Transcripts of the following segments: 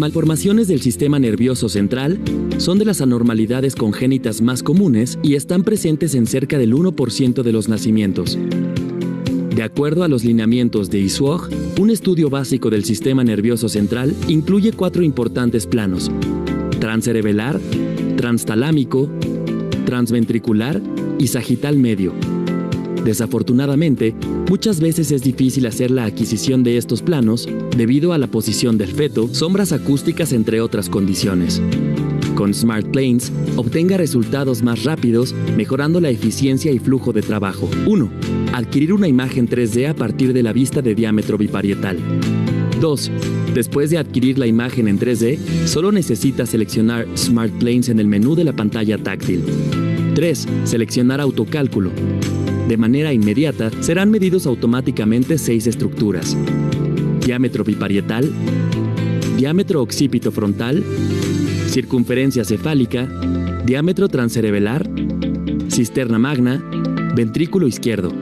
malformaciones del sistema nervioso central son de las anormalidades congénitas más comunes y están presentes en cerca del 1% de los nacimientos. De acuerdo a los lineamientos de ISWOG, un estudio básico del sistema nervioso central incluye 4 importantes planos: transcerebelar, transtalámico, transventricular y sagital medio. Desafortunadamente, muchas veces es difícil hacer la adquisición de estos planos debido a la posición del feto, sombras acústicas, entre otras condiciones. Con Smart Planes, obtenga resultados más rápidos, mejorando la eficiencia y flujo de trabajo. 1. Adquirir una imagen 3D a partir de la vista de diámetro biparietal. 2. Después de adquirir la imagen en 3D, solo necesita seleccionar Smart Planes en el menú de la pantalla táctil. 3. Seleccionar autocálculo. De manera inmediata, serán medidos automáticamente 6 estructuras: diámetro biparietal, diámetro occipito frontal, circunferencia cefálica, diámetro transcerebelar, cisterna magna, ventrículo izquierdo.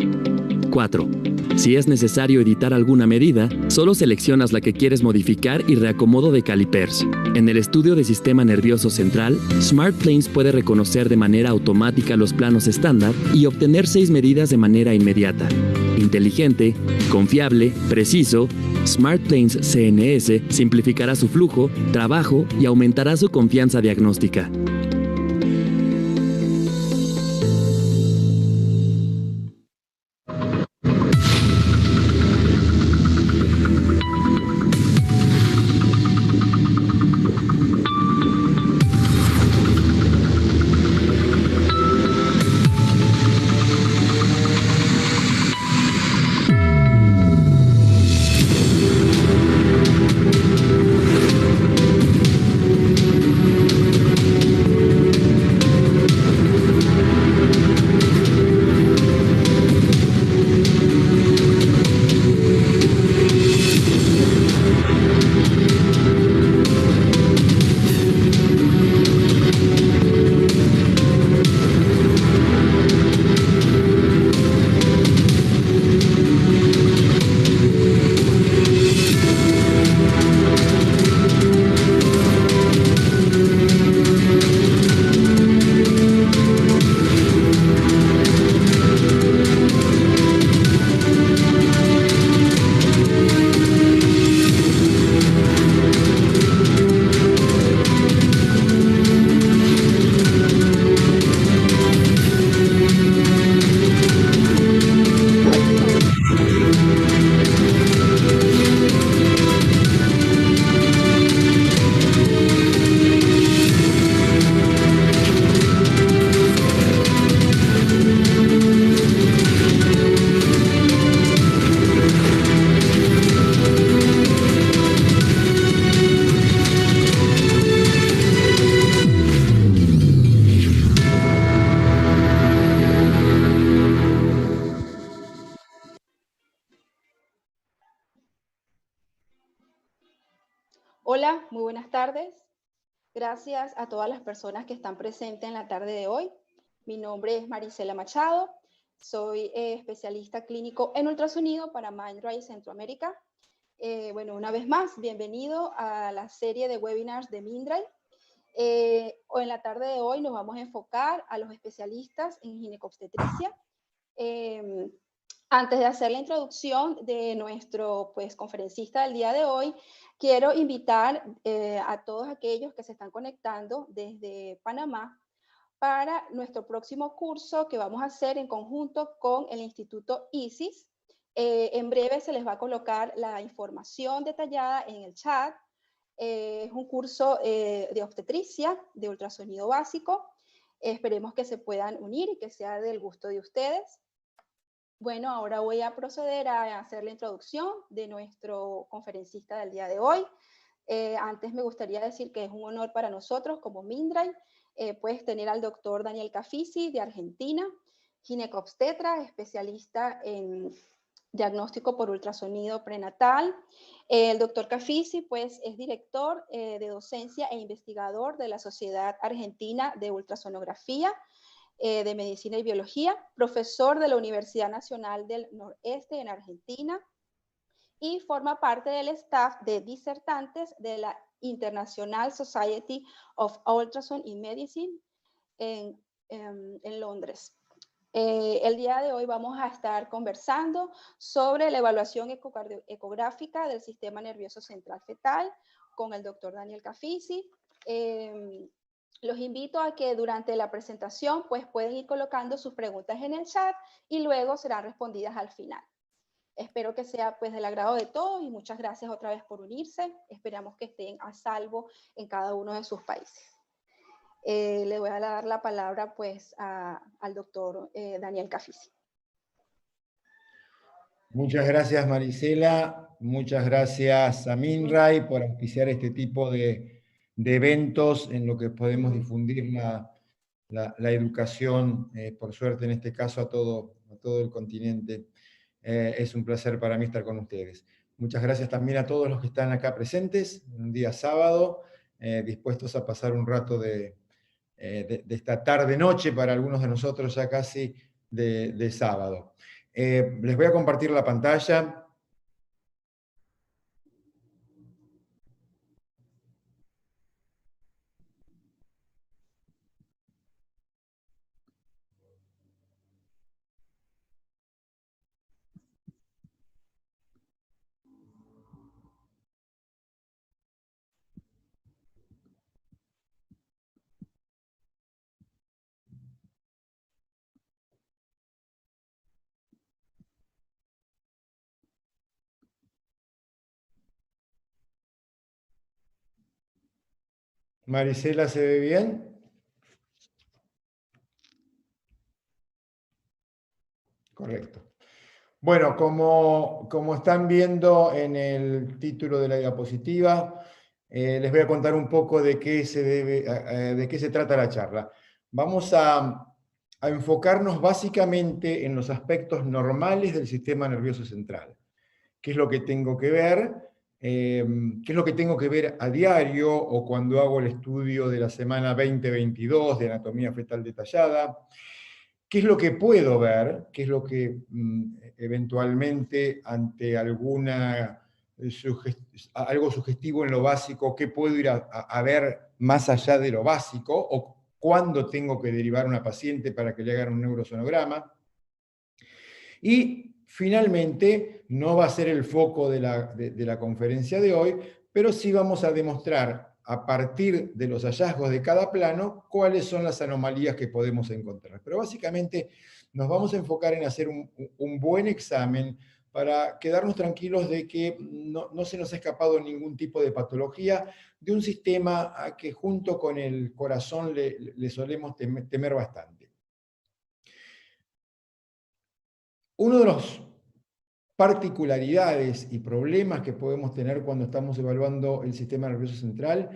4. Si es necesario editar alguna medida, solo seleccionas la que quieres modificar y reacomodo de calipers. En el estudio de sistema nervioso central, Smart Planes puede reconocer de manera automática los planos estándar y obtener 6 medidas de manera inmediata. Inteligente, confiable, preciso, Smart Planes CNS simplificará su flujo, trabajo y aumentará su confianza diagnóstica. Hola, muy buenas tardes. Gracias a todas las personas que están presentes en la tarde de hoy. Mi nombre es Marisela Machado. Soy especialista clínico en ultrasonido para Mindray Centroamérica. Bueno, una vez más, bienvenido a la serie de webinars de Mindray. En la tarde de hoy nos vamos a enfocar a los especialistas en ginecobstetricia. Antes de hacer la introducción de nuestro conferencista del día de hoy, quiero invitar a todos aquellos que se están conectando desde Panamá para nuestro próximo curso que vamos a hacer en conjunto con el Instituto ISIS. En breve se les va a colocar la información detallada en el chat. Es un curso de obstetricia, de ultrasonido básico. Esperemos que se puedan unir y que sea del gusto de ustedes. Bueno, ahora voy a proceder a hacer la introducción de nuestro conferencista del día de hoy. Antes me gustaría decir que es un honor para nosotros como Mindray, pues tener al doctor Daniel Cafisi de Argentina, ginecobstetra, especialista en diagnóstico por ultrasonido prenatal. El doctor Cafisi pues es director de docencia e investigador de la Sociedad Argentina de Ultrasonografía, de Medicina y Biología, profesor de la Universidad Nacional del Noreste en Argentina y forma parte del staff de disertantes de la International Society of Ultrasound in Medicine en Londres. El día de hoy vamos a estar conversando sobre la evaluación ecográfica del sistema nervioso central fetal con el doctor Daniel Cafisi. Los invito a que durante la presentación pues pueden ir colocando sus preguntas en el chat y luego serán respondidas al final. Espero que sea pues del agrado de todos y muchas gracias otra vez por unirse. Esperamos que estén a salvo en cada uno de sus países. Le voy a dar la palabra pues al doctor Daniel Cafisi. Muchas gracias, Marisela. Muchas gracias a MinRay por auspiciar este tipo de eventos en lo que podemos difundir la educación, por suerte en este caso a todo el continente. Es un placer para mí estar con ustedes. Muchas gracias también a todos los que están acá presentes, un día sábado, dispuestos a pasar un rato de esta tarde-noche para algunos de nosotros ya casi de sábado. Les voy a compartir la pantalla. Marisela, ¿se ve bien? Correcto. Bueno, como están viendo en el título de la diapositiva, les voy a contar un poco de qué se trata la charla. Vamos a enfocarnos básicamente en los aspectos normales del sistema nervioso central. ¿Qué es lo que tengo que ver? ¿Qué es lo que tengo que ver a diario o cuando hago el estudio de la semana 2022 de anatomía fetal detallada? ¿Qué es lo que puedo ver? ¿Qué es lo que eventualmente ante algo sugestivo en lo básico, qué puedo ir a ver más allá de lo básico? ¿O cuándo tengo que derivar a una paciente para que le hagan un neurosonograma? Y finalmente, no va a ser el foco de la conferencia de hoy, pero sí vamos a demostrar a partir de los hallazgos de cada plano cuáles son las anomalías que podemos encontrar. Pero básicamente nos vamos a enfocar en hacer un buen examen para quedarnos tranquilos de que no se nos ha escapado ningún tipo de patología de un sistema a que junto con el corazón le solemos temer bastante. Uno de los particularidades y problemas que podemos tener cuando estamos evaluando el sistema nervioso central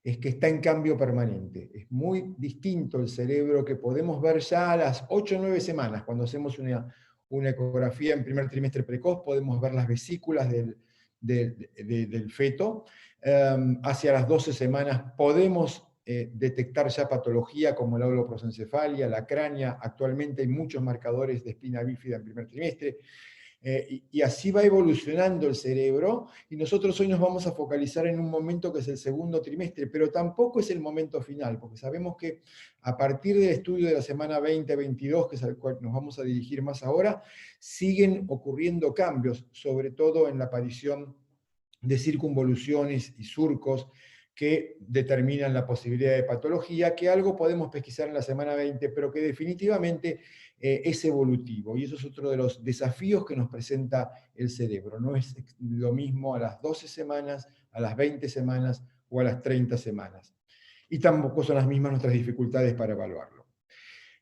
es que está en cambio permanente. Es muy distinto el cerebro que podemos ver ya a las 8 o 9 semanas. Cuando hacemos una ecografía en primer trimestre precoz, podemos ver las vesículas del feto. Hacia las 12 semanas podemos detectar ya patología como la holoprosencefalia, la cránea. Actualmente hay muchos marcadores de espina bífida en primer trimestre. Y así va evolucionando el cerebro, y nosotros hoy nos vamos a focalizar en un momento que es el segundo trimestre, pero tampoco es el momento final, porque sabemos que a partir del estudio de la semana 20-22, que es al cual nos vamos a dirigir más ahora, siguen ocurriendo cambios, sobre todo en la aparición de circunvoluciones y surcos que determinan la posibilidad de patología, que algo podemos pesquisar en la semana 20, pero que definitivamente es evolutivo, y eso es otro de los desafíos que nos presenta el cerebro. No es lo mismo a las 12 semanas, a las 20 semanas o a las 30 semanas. Y tampoco son las mismas nuestras dificultades para evaluarlo.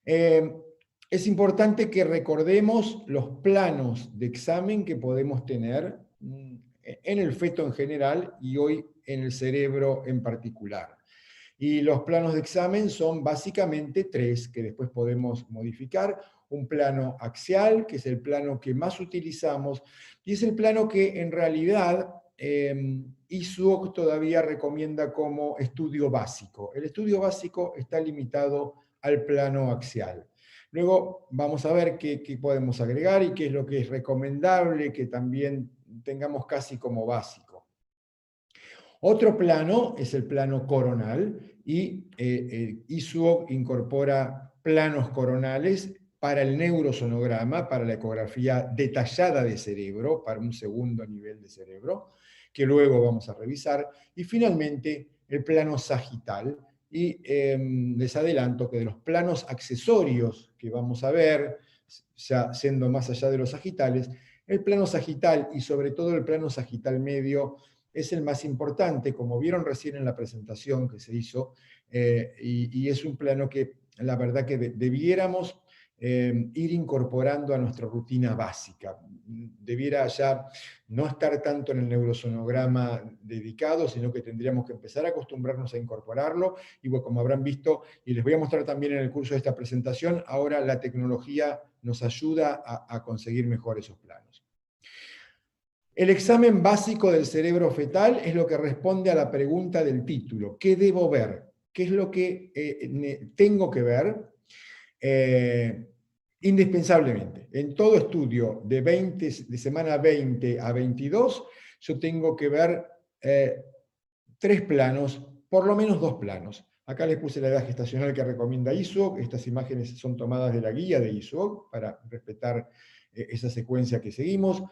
Es importante que recordemos los planos de examen que podemos tener en el feto en general y hoy en el cerebro en particular. Y los planos de examen son básicamente tres, que después podemos modificar. Un plano axial, que es el plano que más utilizamos, y es el plano que en realidad ISUOC todavía recomienda como estudio básico. El estudio básico está limitado al plano axial. Luego vamos a ver qué podemos agregar y qué es lo que es recomendable que también tengamos casi como básico. Otro plano es el plano coronal, y ISUOC incorpora planos coronales para el neurosonograma, para la ecografía detallada de cerebro, para un segundo nivel de cerebro, que luego vamos a revisar, y finalmente el plano sagital. Y les adelanto que de los planos accesorios que vamos a ver, ya siendo más allá de los sagitales, el plano sagital y sobre todo el plano sagital medio es el más importante, como vieron recién en la presentación que se hizo, y es un plano que la verdad que debiéramos ir incorporando a nuestra rutina básica. Debiera ya no estar tanto en el neurosonograma dedicado, sino que tendríamos que empezar a acostumbrarnos a incorporarlo, y bueno, como habrán visto, y les voy a mostrar también en el curso de esta presentación, ahora la tecnología nos ayuda a conseguir mejor esos planos. El examen básico del cerebro fetal es lo que responde a la pregunta del título: ¿qué debo ver? ¿Qué es lo que tengo que ver? Indispensablemente. En todo estudio de semana 20 a 22, yo tengo que ver 3 planos, por lo menos 2 planos. Acá les puse la edad gestacional que recomienda ISUOC. Estas imágenes son tomadas de la guía de ISUOC para respetar esa secuencia que seguimos.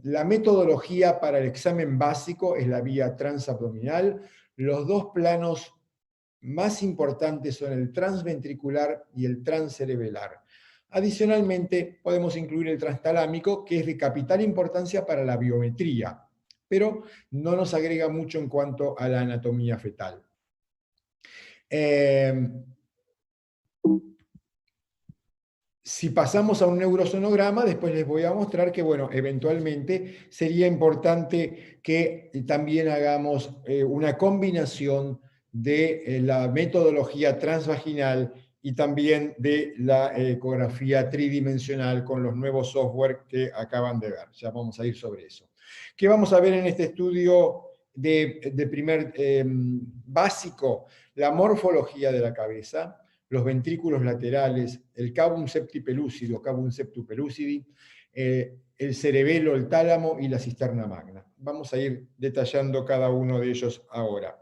La metodología para el examen básico es la vía transabdominal. Los 2 planos más importantes son el transventricular y el transcerebelar. Adicionalmente, podemos incluir el transtalámico, que es de capital importancia para la biometría, pero no nos agrega mucho en cuanto a la anatomía fetal. Si pasamos a un neurosonograma, después les voy a mostrar que, bueno, eventualmente sería importante que también hagamos una combinación de la metodología transvaginal y también de la ecografía tridimensional con los nuevos software que acaban de ver. Ya vamos a ir sobre eso. ¿Qué vamos a ver en este estudio de primer básico? La morfología de la cabeza, los ventrículos laterales, el cavum septipelúcido, cavum septupellucidi, el cerebelo, el tálamo y la cisterna magna. Vamos a ir detallando cada uno de ellos ahora.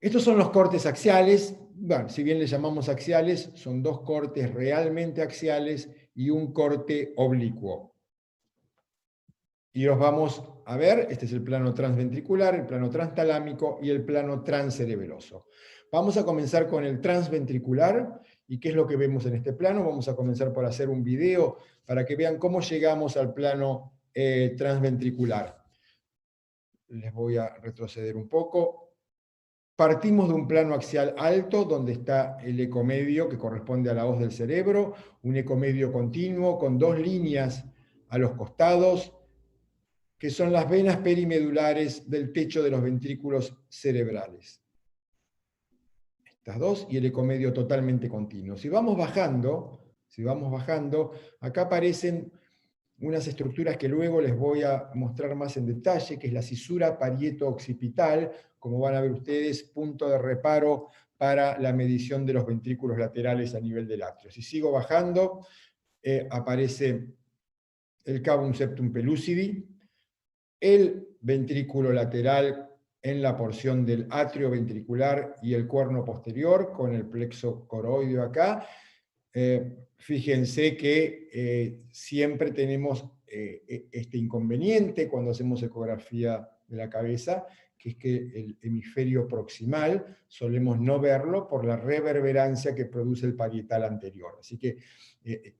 Estos son los cortes axiales. Bueno, si bien les llamamos axiales, son 2 cortes realmente axiales y un corte oblicuo. Y los vamos a ver. Este es el plano transventricular, el plano transtalámico y el plano transcerebeloso. Vamos a comenzar con el transventricular. ¿Y qué es lo que vemos en este plano? Vamos a comenzar por hacer un video para que vean cómo llegamos al plano transventricular. Les voy a retroceder un poco. Partimos de un plano axial alto, donde está el ecomedio, que corresponde a la hoz del cerebro, un ecomedio continuo con 2 líneas a los costados, que son las venas perimedulares del techo de los ventrículos cerebrales. Estas 2 y el ecomedio totalmente continuo. Si vamos bajando, acá aparecen unas estructuras que luego les voy a mostrar más en detalle, que es la cisura parieto-occipital, como van a ver ustedes, punto de reparo para la medición de los ventrículos laterales a nivel del atrio. Si sigo bajando, aparece el cavum septum pellucidi, el ventrículo lateral en la porción del atrio ventricular y el cuerno posterior, con el plexo coroideo acá. Fíjense que siempre tenemos este inconveniente cuando hacemos ecografía de la cabeza, que es que el hemisferio proximal solemos no verlo por la reverberancia que produce el parietal anterior. Así que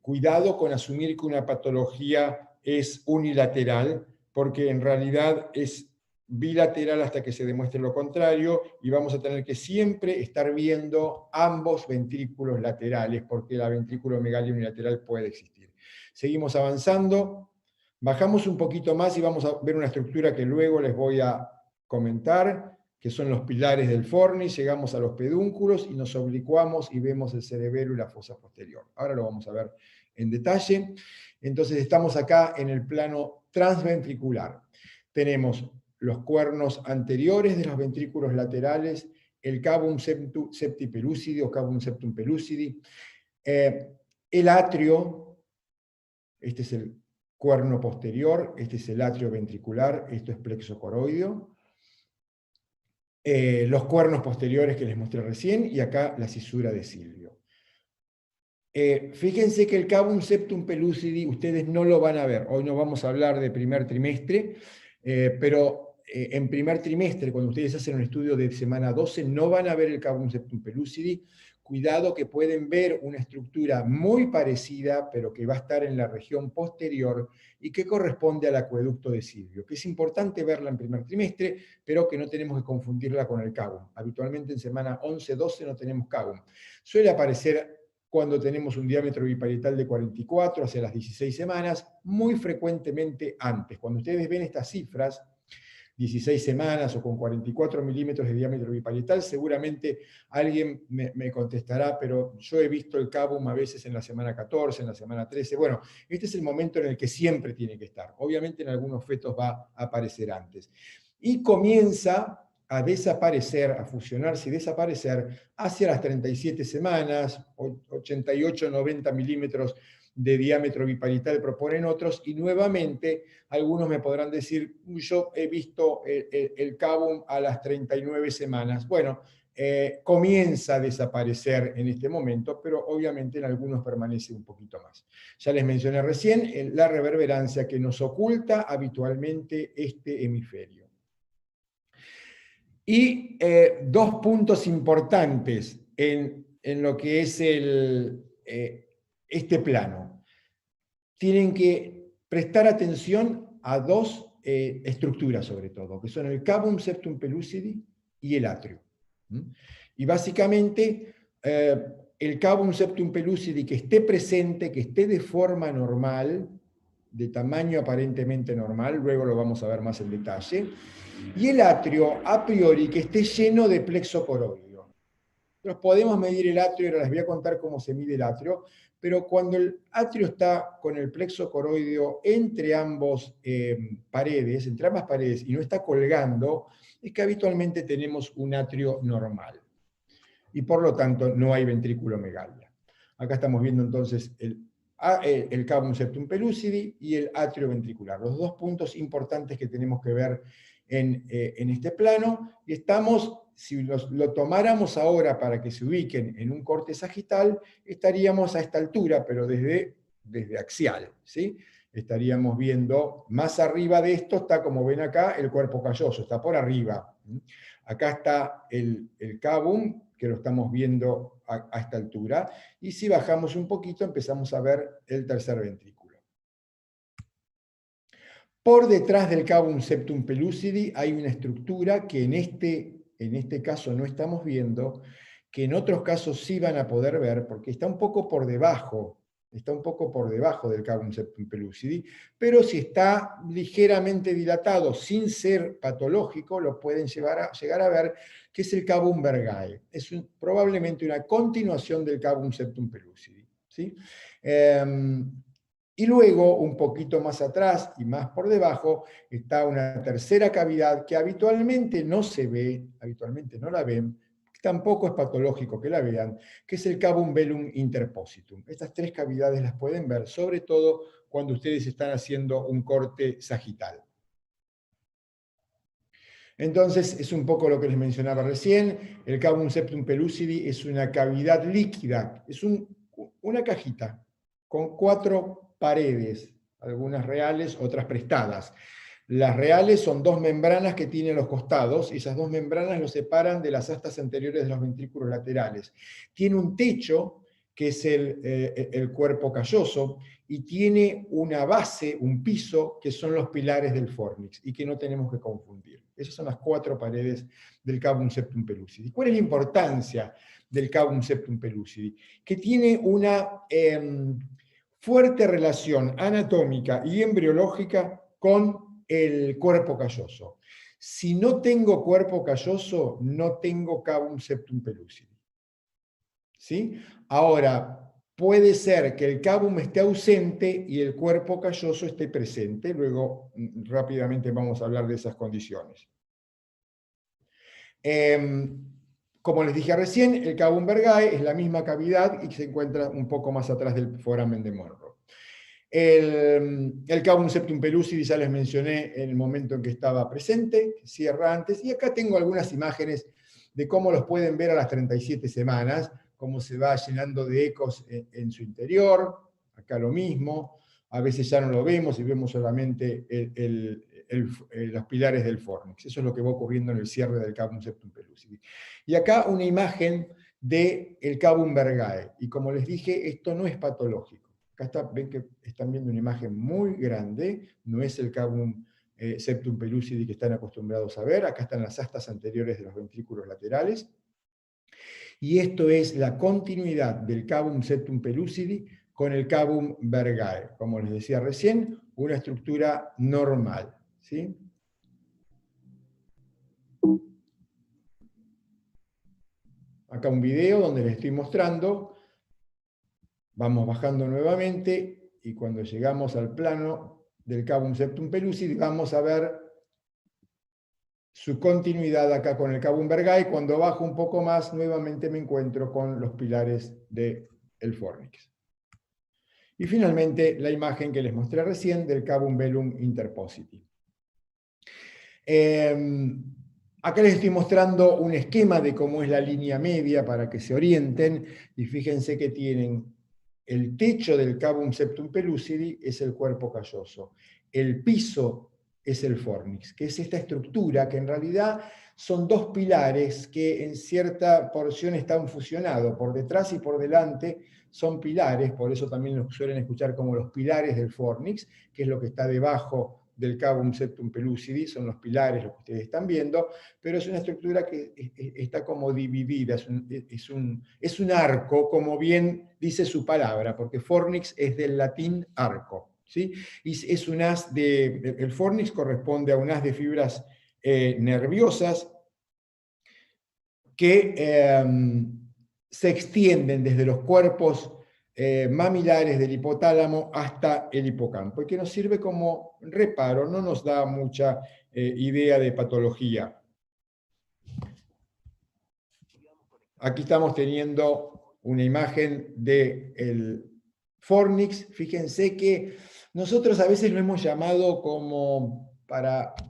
cuidado con asumir que una patología es unilateral, porque en realidad es bilateral hasta que se demuestre lo contrario, y vamos a tener que siempre estar viendo ambos ventrículos laterales, porque la ventriculomegalia unilateral puede existir. Seguimos avanzando, bajamos un poquito más y vamos a ver una estructura que luego les voy a comentar, que son los pilares del fornis. Llegamos a los pedúnculos y nos oblicuamos y vemos el cerebelo y la fosa posterior. Ahora lo vamos a ver en detalle. Entonces estamos acá en el plano transventricular. Tenemos los cuernos anteriores de los ventrículos laterales, el cavum septipellucidi o cavum septum pellucidi, el atrio, este es el cuerno posterior, este es el atrio ventricular, esto es plexo coroideo. Los cuernos posteriores que les mostré recién, y acá la cisura de Silvio. Fíjense que el cavum septum pellucidi ustedes no lo van a ver. Hoy no vamos a hablar de primer trimestre, pero en primer trimestre, cuando ustedes hacen un estudio de semana 12, no van a ver el cavum septum pellucidi. Cuidado que pueden ver una estructura muy parecida, pero que va a estar en la región posterior y que corresponde al acueducto de Silvio, que es importante verla en primer trimestre, pero que no tenemos que confundirla con el cavum. Habitualmente en semana 11-12 no tenemos cavum. Suele aparecer cuando tenemos un diámetro biparietal de 44 hacia las 16 semanas, muy frecuentemente antes. Cuando ustedes ven estas cifras, 16 semanas o con 44 milímetros de diámetro biparietal, seguramente alguien me contestará, pero yo he visto el cavum a veces en la semana 14, en la semana 13. Bueno, este es el momento en el que siempre tiene que estar. Obviamente en algunos fetos va a aparecer antes. Y comienza a desaparecer, a fusionarse y desaparecer hacia las 37 semanas, 88-90 milímetros de diámetro biparietal proponen otros, y nuevamente algunos me podrán decir, yo he visto el cavum a las 39 semanas. Bueno, comienza a desaparecer en este momento, pero obviamente en algunos permanece un poquito más. Ya les mencioné recién la reverberancia que nos oculta habitualmente este hemisferio. Y dos puntos importantes en lo que es este plano. Tienen que prestar atención a dos estructuras, sobre todo, que son el cavum septum pellucidi y el atrio. Y básicamente, el cavum septum pellucidi que esté presente, que esté de forma normal, de tamaño aparentemente normal, luego lo vamos a ver más en detalle, y el atrio, a priori, que esté lleno de plexo coroideo. Nosotros podemos medir el atrio, ahora les voy a contar cómo se mide el atrio, pero cuando el atrio está con el plexo coroideo entre ambas paredes, y no está colgando, es que habitualmente tenemos un atrio normal. Y por lo tanto no hay ventrículomegalia. Acá estamos viendo entonces el cavum septum pellucidi y el atrio ventricular, los dos puntos importantes que tenemos que ver en este plano, y estamos, si lo tomáramos ahora para que se ubiquen en un corte sagital, estaríamos a esta altura, pero desde axial, ¿sí? Estaríamos viendo, más arriba de esto está, como ven acá, el cuerpo calloso, está por arriba. Acá está el cavum, que lo estamos viendo a esta altura, y si bajamos un poquito empezamos a ver el tercer ventrículo. Por detrás del cavum septum pellucidi hay una estructura que en este caso no estamos viendo, que en otros casos sí van a poder ver, porque está un poco por debajo del cavum septum pellucidi, pero si está ligeramente dilatado sin ser patológico, lo pueden llegar a ver, que es el cavum Bergae. Es probablemente una continuación del cavum septum pellucidi, ¿sí? Y luego, un poquito más atrás y más por debajo, está una tercera cavidad que habitualmente no se ve, habitualmente no la ven, tampoco es patológico que la vean, que es el cavum velum interpositum. Estas tres cavidades las pueden ver, sobre todo cuando ustedes están haciendo un corte sagital. Entonces, es un poco lo que les mencionaba recién, el cavum septum pellucidi es una cavidad líquida, es una cajita con 4 paredes, algunas reales, otras prestadas. Las reales son 2 membranas que tienen los costados, y esas 2 membranas los separan de las astas anteriores de los ventrículos laterales. Tiene un techo, que es el cuerpo calloso, y tiene una base, un piso, que son los pilares del fornix, y que no tenemos que confundir. Esas son las 4 paredes del cavum septum pellucidi. ¿Cuál es la importancia del cavum septum pellucidi? Que tiene una fuerte relación anatómica y embriológica con el cuerpo calloso. Si no tengo cuerpo calloso, no tengo cavum septum pellucidi. ¿Sí? Ahora, puede ser que el cavum esté ausente y el cuerpo calloso esté presente. Luego, rápidamente vamos a hablar de esas condiciones. Como les dije recién, el cavum Bergae es la misma cavidad y se encuentra un poco más atrás del foramen de Monro. El Cavum septum pellucidi ya les mencioné en el momento en que estaba presente, que cierra antes, y acá tengo algunas imágenes de cómo los pueden ver a las 37 semanas, cómo se va llenando de ecos en su interior, acá lo mismo, a veces ya no lo vemos y vemos solamente los pilares del fornix. Eso es lo que va ocurriendo en el cierre del Cavum septum pellucidi. Y acá una imagen del Cavum bergae, y como les dije, esto no es patológico. Acá ven que están viendo una imagen muy grande, no es el Cavum septum pellucidi que están acostumbrados a ver, acá están las astas anteriores de los ventrículos laterales, y esto es la continuidad del Cavum septum pellucidi con el Cavum bergae, como les decía recién, una estructura normal, ¿sí? Acá un video donde les estoy mostrando. Vamos bajando nuevamente y cuando llegamos al plano del Cavum septum pellucidi vamos a ver su continuidad acá con el Cavum bergae. Cuando bajo un poco más, nuevamente me encuentro con los pilares del fornix. Y finalmente la imagen que les mostré recién del Cavum velum interpositi. Acá les estoy mostrando un esquema de cómo es la línea media para que se orienten, y fíjense que tienen el techo del Cavum septum pellucidi es el cuerpo calloso, el piso es el fornix, que es esta estructura que en realidad son dos pilares que en cierta porción están fusionados, por detrás y por delante son pilares, por eso también los suelen escuchar como los pilares del fornix, que es lo que está debajo del Cavum septum pellucidi, son los pilares, lo que ustedes están viendo, pero es una estructura que está como dividida, es un arco, como bien dice su palabra, porque fornix es del latín arco, ¿sí? Y es un haz el fornix corresponde a un haz de fibras nerviosas que se extienden desde los cuerpos mamilares del hipotálamo hasta el hipocampo, y que nos sirve como reparo, no nos da mucha idea de patología. Aquí estamos teniendo una imagen del fornix. Fíjense que nosotros a veces lo hemos llamado como,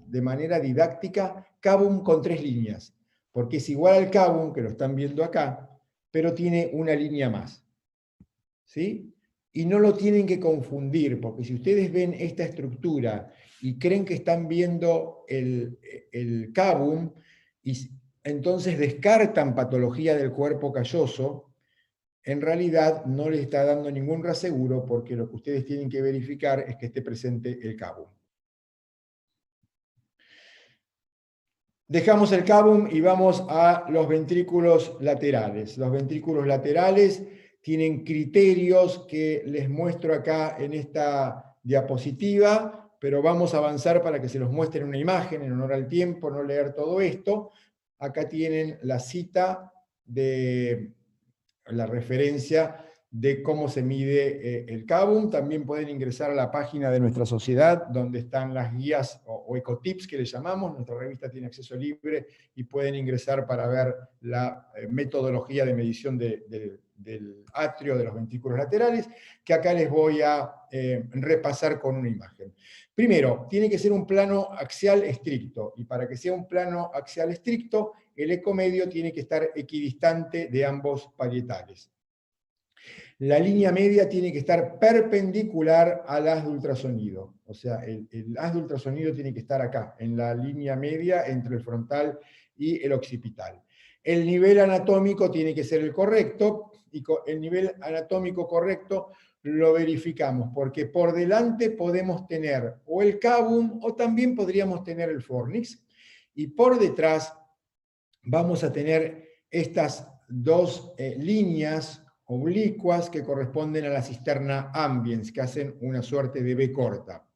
de manera didáctica, Cavum con 3 líneas, porque es igual al Cavum, que lo están viendo acá, pero tiene una línea más. ¿Sí? Y no lo tienen que confundir, porque si ustedes ven esta estructura y creen que están viendo el Cavum, y entonces descartan patología del cuerpo calloso, en realidad no les está dando ningún reaseguro, porque lo que ustedes tienen que verificar es que esté presente el Cavum. Dejamos el Cavum y vamos a los ventrículos laterales. Los ventrículos laterales tienen criterios que les muestro acá en esta diapositiva, pero vamos a avanzar para que se los muestre en una imagen, en honor al tiempo, no leer todo esto. Acá tienen la cita de la referencia de cómo se mide el Cavum. También pueden ingresar a la página de nuestra sociedad, donde están las guías o ecotips que le llamamos. Nuestra revista tiene acceso libre y pueden ingresar para ver la metodología de medición del atrio de los ventrículos laterales, que acá les voy a repasar con una imagen. Primero, tiene que ser un plano axial estricto, y para que sea un plano axial estricto, el ecomedio tiene que estar equidistante de ambos parietales. La línea media tiene que estar perpendicular al haz de ultrasonido. O sea, el haz de ultrasonido tiene que estar acá, en la línea media entre el frontal y el occipital. El nivel anatómico tiene que ser el correcto, y el nivel anatómico correcto lo verificamos, porque por delante podemos tener o el Cavum o también podríamos tener el fornix, y por detrás vamos a tener estas dos líneas oblicuas que corresponden a la cisterna ambiens, que hacen una suerte de B corta.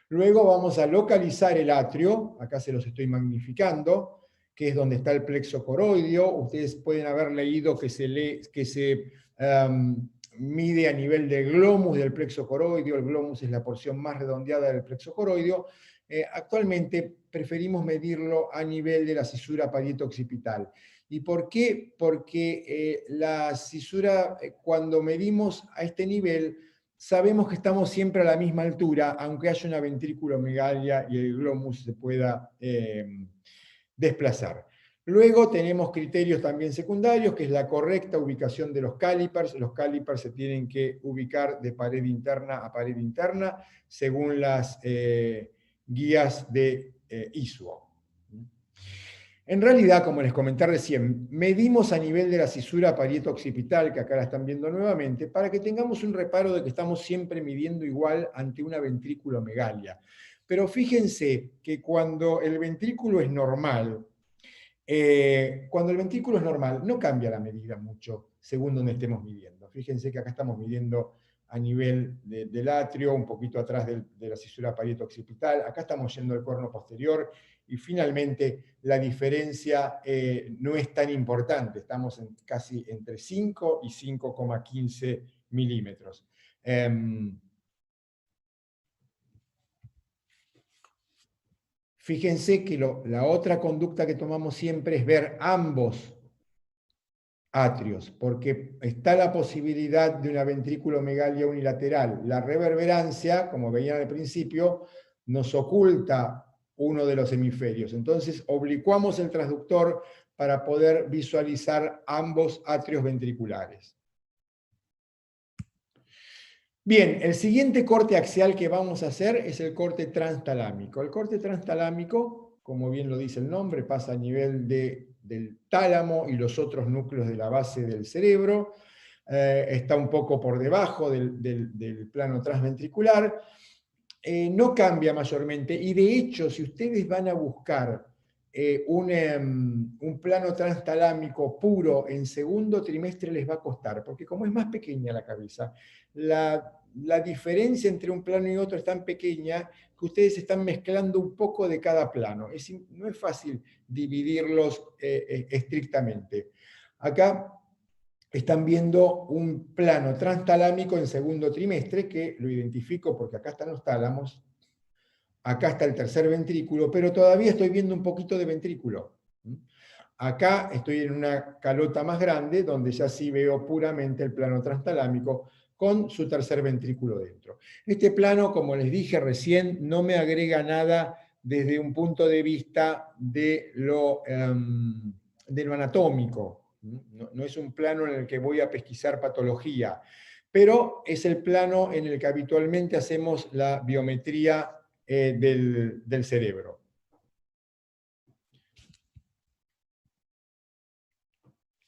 Luego vamos a localizar el atrio, acá se los estoy magnificando, que es donde está el plexo coroideo. Ustedes pueden haber leído que se mide a nivel del glomus del plexo coroideo. El glomus es la porción más redondeada del plexo coroideo. Actualmente preferimos medirlo a nivel de la cisura parieto-occipital. ¿Y por qué? Porque la cisura, cuando medimos a este nivel, sabemos que estamos siempre a la misma altura, aunque haya una ventrículomegalia y el glomus se pueda desplazar. Luego tenemos criterios también secundarios, que es la correcta ubicación de los calipers. Los calipers se tienen que ubicar de pared interna a pared interna, según las guías de ISO. En realidad, como les comenté recién, medimos a nivel de la cisura parieto-occipital, que acá la están viendo nuevamente, para que tengamos un reparo de que estamos siempre midiendo igual ante una ventrículomegalia. Pero fíjense que cuando el ventrículo es normal, no cambia la medida mucho según donde estemos midiendo. Fíjense que acá estamos midiendo a nivel del atrio, un poquito atrás de la cisura parieto-occipital, acá estamos yendo al cuerno posterior, y finalmente la diferencia no es tan importante, estamos casi entre 5 y 5,15 milímetros. Fíjense que la otra conducta que tomamos siempre es ver ambos atrios, porque está la posibilidad de una ventrículomegalia unilateral. La reverberancia, como veían al principio, nos oculta uno de los hemisferios. Entonces, oblicuamos el transductor para poder visualizar ambos atrios ventriculares. Bien, el siguiente corte axial que vamos a hacer es el corte transtalámico. El corte transtalámico, como bien lo dice el nombre, pasa a nivel del tálamo y los otros núcleos de la base del cerebro. Está un poco por debajo del plano transventricular. No cambia mayormente, y de hecho, si ustedes van a buscar un plano transtalámico puro en segundo trimestre, les va a costar, porque como es más pequeña la cabeza, la diferencia entre un plano y otro es tan pequeña que ustedes están mezclando un poco de cada plano. No es fácil dividirlos estrictamente. Acá están viendo un plano transtalámico en segundo trimestre, que lo identifico porque acá están los tálamos, acá está el tercer ventrículo, pero todavía estoy viendo un poquito de ventrículo. Acá estoy en una calota más grande, donde ya sí veo puramente el plano transtalámico, con su tercer ventrículo dentro. Este plano, como les dije recién, no me agrega nada desde un punto de vista de lo anatómico. No es un plano en el que voy a pesquisar patología, pero es el plano en el que habitualmente hacemos la biometría del cerebro.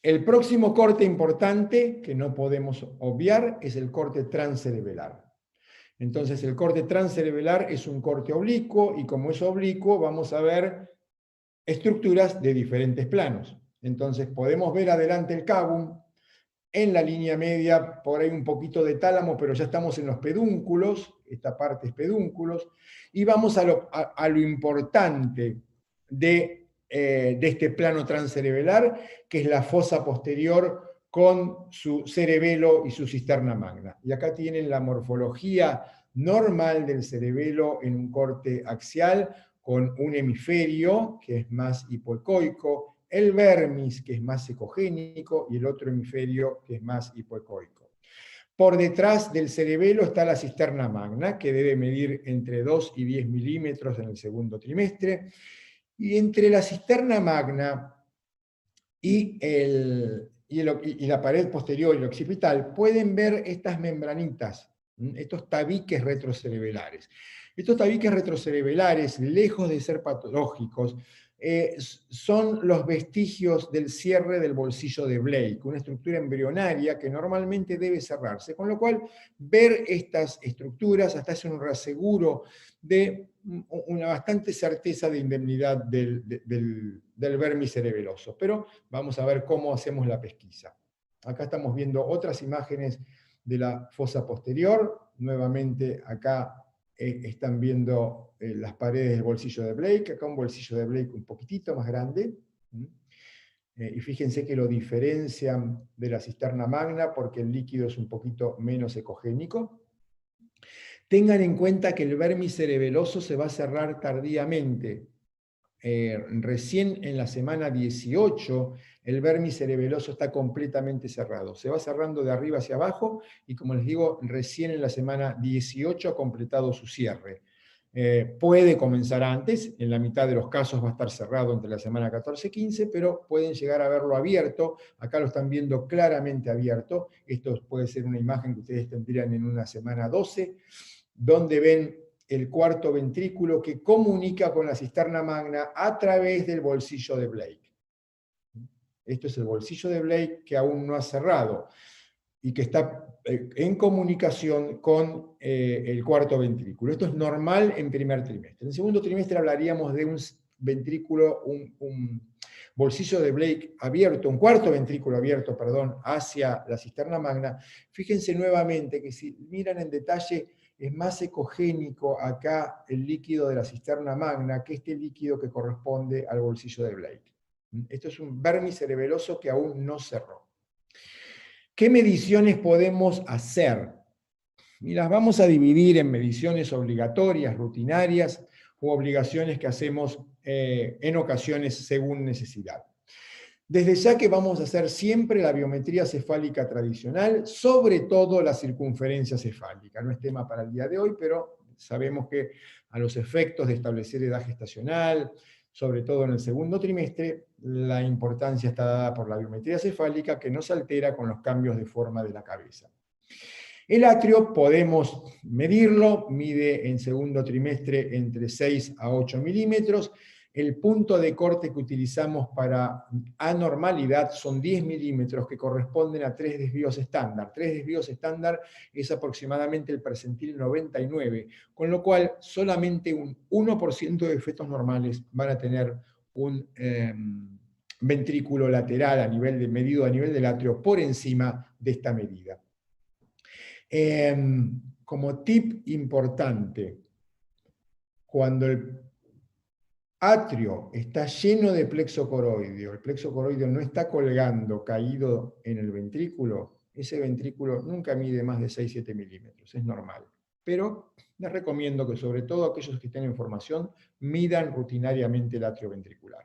El próximo corte importante, que no podemos obviar, es el corte transcerebelar. Entonces, el corte transcerebelar es un corte oblicuo, y como es oblicuo, vamos a ver estructuras de diferentes planos. Entonces, podemos ver adelante el cabum, en la línea media, por ahí un poquito de tálamo, pero ya estamos en los pedúnculos, esta parte es pedúnculos, y vamos a lo importante de este plano transcerebelar, que es la fosa posterior con su cerebelo y su cisterna magna. Y acá tienen la morfología normal del cerebelo en un corte axial, con un hemisferio que es más hipoecoico, el vermis, que es más ecogénico, y el otro hemisferio, que es más hipoecoico. Por detrás del cerebelo está la cisterna magna, que debe medir entre 2 y 10 milímetros en el segundo trimestre, y entre la cisterna magna y la pared posterior y el occipital pueden ver estas membranitas, estos tabiques retrocerebelares. Estos tabiques retrocerebelares, lejos de ser patológicos, son los vestigios del cierre del bolsillo de Blake, una estructura embrionaria que normalmente debe cerrarse, con lo cual ver estas estructuras hasta es un reaseguro de una bastante certeza de indemnidad del vermis cerebeloso. Pero vamos a ver cómo hacemos la pesquisa. Acá estamos viendo otras imágenes de la fosa posterior. Nuevamente acá están viendo las paredes del bolsillo de Blake, acá un bolsillo de Blake un poquitito más grande, y fíjense que lo diferencian de la cisterna magna porque el líquido es un poquito menos ecogénico. Tengan en cuenta que el vermis cerebeloso se va a cerrar tardíamente. recién en la semana 18, el vermis cerebeloso está completamente cerrado. Se va cerrando de arriba hacia abajo y, como les digo, recién en la semana 18 ha completado su cierre. Puede comenzar antes, en la mitad de los casos va a estar cerrado entre la semana 14 y 15, pero pueden llegar a verlo abierto. Acá lo están viendo claramente abierto. Esto puede ser una imagen que ustedes tendrían en una semana 12, donde ven el cuarto ventrículo que comunica con la cisterna magna a través del bolsillo de Blake. Esto es el bolsillo de Blake que aún no ha cerrado y que está en comunicación con el cuarto ventrículo. Esto es normal en primer trimestre. En segundo trimestre hablaríamos de un ventrículo, un bolsillo de Blake abierto, un cuarto ventrículo abierto, perdón, hacia la cisterna magna. Fíjense nuevamente que si miran en detalle, es más ecogénico acá el líquido de la cisterna magna que este líquido que corresponde al bolsillo de Blake. Esto es un vermis cerebeloso que aún no cerró. ¿Qué mediciones podemos hacer? Y las vamos a dividir en mediciones obligatorias, rutinarias, u obligaciones que hacemos en ocasiones según necesidad. Desde ya que vamos a hacer siempre la biometría cefálica tradicional, sobre todo la circunferencia cefálica. No es tema para el día de hoy, pero sabemos que a los efectos de establecer edad gestacional, sobre todo en el segundo trimestre, la importancia está dada por la biometría cefálica, que no se altera con los cambios de forma de la cabeza. El atrio podemos medirlo, mide en segundo trimestre entre 6 a 8 milímetros. El punto de corte que utilizamos para anormalidad son 10 milímetros, que corresponden a 3 desvíos estándar. 3 desvíos estándar es aproximadamente el percentil 99, con lo cual solamente un 1% de fetos normales van a tener un ventrículo lateral medido a nivel del atrio por encima de esta medida. Como tip importante, cuando el atrio está lleno de plexo coroideo, el plexo coroideo no está colgando, caído en el ventrículo, ese ventrículo nunca mide más de 6-7 milímetros, es normal. Pero les recomiendo que, sobre todo aquellos que estén en formación, midan rutinariamente el atrio ventricular.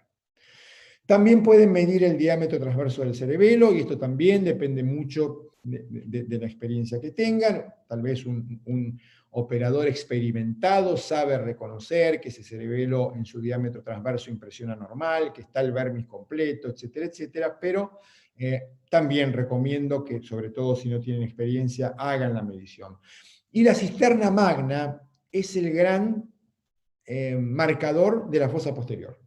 También pueden medir el diámetro transverso del cerebelo, y esto también depende mucho de la experiencia que tengan. Tal vez un operador experimentado sabe reconocer que ese cerebelo en su diámetro transverso impresiona normal, que está el vermis completo, etcétera, etcétera, pero también recomiendo que, sobre todo si no tienen experiencia, hagan la medición. Y la cisterna magna es el gran marcador de la fosa posterior,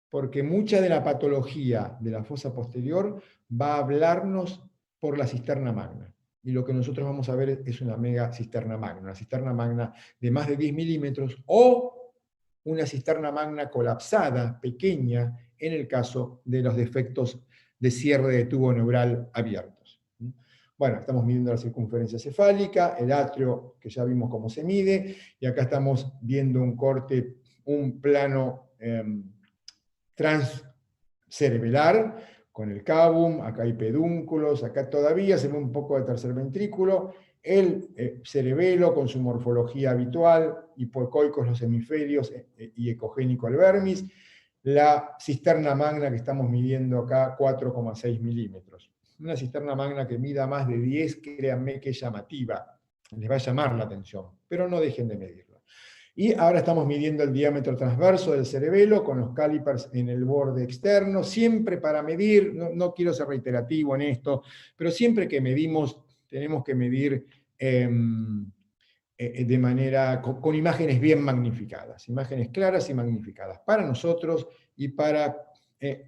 porque mucha de la patología de la fosa posterior va a hablarnos por la cisterna magna. Y lo que nosotros vamos a ver es una mega cisterna magna, una cisterna magna de más de 10 milímetros o una cisterna magna colapsada, pequeña, en el caso de los defectos de cierre de tubo neural abiertos. Bueno, estamos midiendo la circunferencia cefálica, el atrio, que ya vimos cómo se mide, y acá estamos viendo un corte, un plano transcerebelar, con el cabum, acá hay pedúnculos, acá todavía se ve un poco de tercer ventrículo, el cerebelo con su morfología habitual, hipoecoicos los hemisferios y ecogénico el vermis, la cisterna magna que estamos midiendo acá, 4,6 milímetros. Una cisterna magna que mida más de 10, créanme que es llamativa, les va a llamar la atención, pero no dejen de medirla. Y ahora estamos midiendo el diámetro transverso del cerebelo con los calipers en el borde externo, siempre para medir, no quiero ser reiterativo en esto, pero siempre que medimos, tenemos que medir de manera, con imágenes bien magnificadas, imágenes claras y magnificadas, para nosotros y para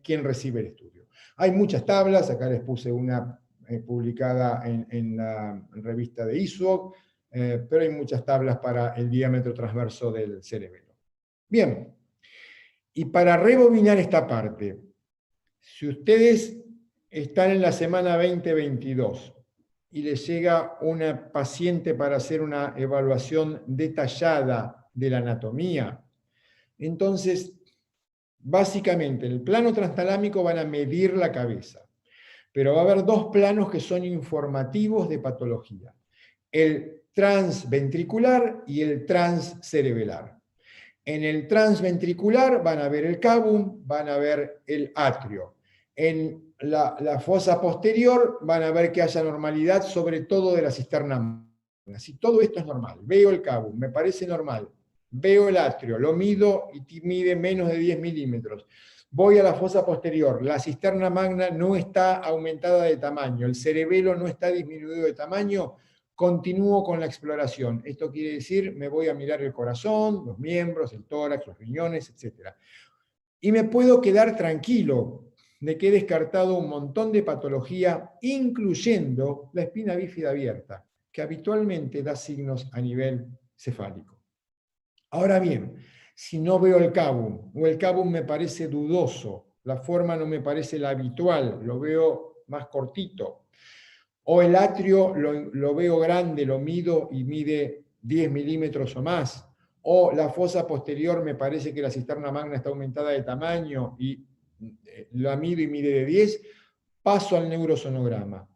quien recibe el estudio. Hay muchas tablas, acá les puse una publicada en la revista de ISUOC, pero hay muchas tablas para el diámetro transverso del cerebelo. Bien, y para rebobinar esta parte, si ustedes están en la semana 20-22 y les llega una paciente para hacer una evaluación detallada de la anatomía, entonces, básicamente, en el plano transtalámico van a medir la cabeza, pero va a haber dos planos que son informativos de patología. El transventricular y el transcerebelar. En el transventricular van a ver el cabum, van a ver el atrio. En la fosa posterior van a ver que haya normalidad, sobre todo de la cisterna magna. Si todo esto es normal, veo el cabum, me parece normal, veo el atrio, lo mido y mide menos de 10 milímetros. Voy a la fosa posterior, la cisterna magna no está aumentada de tamaño, el cerebelo no está disminuido de tamaño, continúo con la exploración. Esto quiere decir, me voy a mirar el corazón, los miembros, el tórax, los riñones, etc. Y me puedo quedar tranquilo de que he descartado un montón de patología, incluyendo la espina bífida abierta, que habitualmente da signos a nivel cefálico. Ahora bien, si no veo el cabum, o el cabum me parece dudoso, la forma no me parece la habitual, lo veo más cortito, o el atrio lo veo grande, lo mido y mide 10 milímetros o más, o la fosa posterior me parece que la cisterna magna está aumentada de tamaño y la mido y mide de 10, paso al neurosonograma.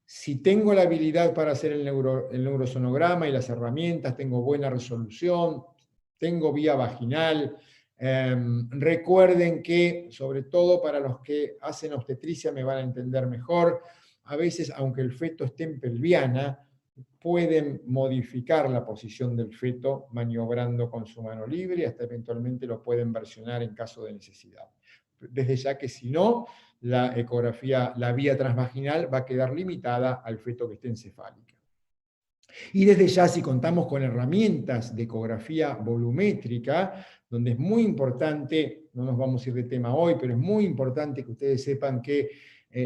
Si tengo la habilidad para hacer el neurosonograma y las herramientas, tengo buena resolución, tengo vía vaginal, recuerden que, sobre todo para los que hacen obstetricia me van a entender mejor, a veces, aunque el feto esté en pelviana, pueden modificar la posición del feto maniobrando con su mano libre y hasta eventualmente lo pueden versionar en caso de necesidad. Desde ya que si no, la ecografía, la vía transvaginal va a quedar limitada al feto que esté encefálica. Y desde ya, si contamos con herramientas de ecografía volumétrica, donde es muy importante, no nos vamos a ir de tema hoy, pero es muy importante que ustedes sepan que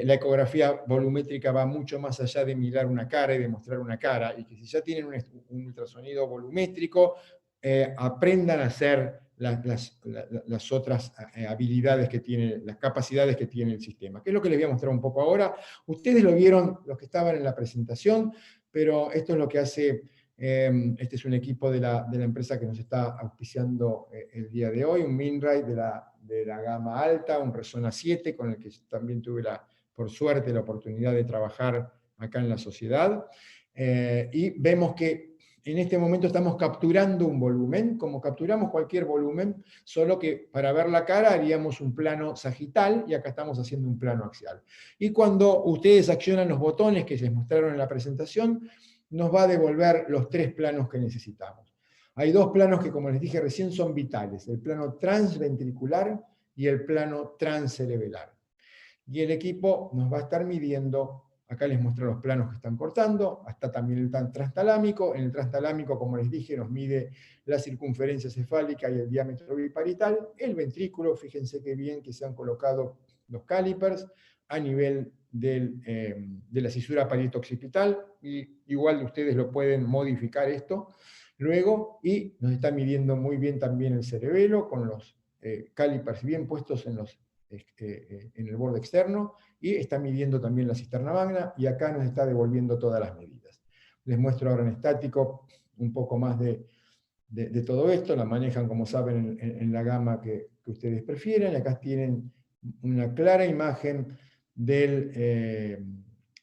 la ecografía volumétrica va mucho más allá de mirar una cara y de mostrar una cara, y que si ya tienen un ultrasonido volumétrico, aprendan a hacer las otras habilidades que tiene, las capacidades que tiene el sistema. ¿Qué es lo que les voy a mostrar un poco ahora? Ustedes lo vieron, los que estaban en la presentación, pero esto es lo que hace, este es un equipo de la empresa que nos está auspiciando el día de hoy, un MinRay de la gama alta, un Resona 7, con el que también tuve por suerte la oportunidad de trabajar acá en la sociedad, y vemos que en este momento estamos capturando un volumen, como capturamos cualquier volumen, solo que para ver la cara haríamos un plano sagital y acá estamos haciendo un plano axial. Y cuando ustedes accionan los botones que les mostraron en la presentación, nos va a devolver los 3 planos que necesitamos. Hay 2 planos que, como les dije recién, son vitales, el plano transventricular y el plano transcerebelar. Y el equipo nos va a estar midiendo. Acá les muestro los planos que están cortando, está también el transtalámico. En el transtalámico, como les dije, nos mide la circunferencia cefálica y el diámetro biparital. El ventrículo, fíjense qué bien que se han colocado los calipers a nivel de la cisura parieto-occipital, y igual ustedes lo pueden modificar esto luego, y nos está midiendo muy bien también el cerebelo, con los calipers bien puestos en el borde externo, y está midiendo también la cisterna magna, y acá nos está devolviendo todas las medidas. Les muestro ahora en estático un poco más de todo esto, la manejan, como saben, en la gama que ustedes prefieren. Acá tienen una clara imagen de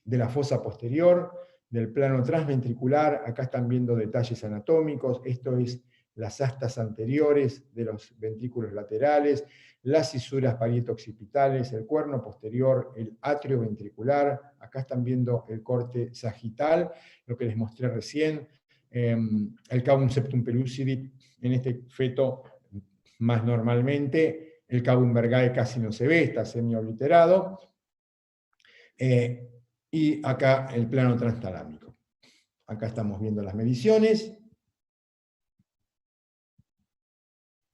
la fosa posterior, del plano transventricular. Acá están viendo detalles anatómicos, esto es las astas anteriores de los ventrículos laterales, las cisuras parieto-occipitales, el cuerno posterior, el atrio ventricular. Acá están viendo el corte sagital, lo que les mostré recién, el cabum septum pellucidi en este feto más normalmente, el cabum vergae casi no se ve, está semiobliterado, y acá el plano transtalámico. Acá estamos viendo las mediciones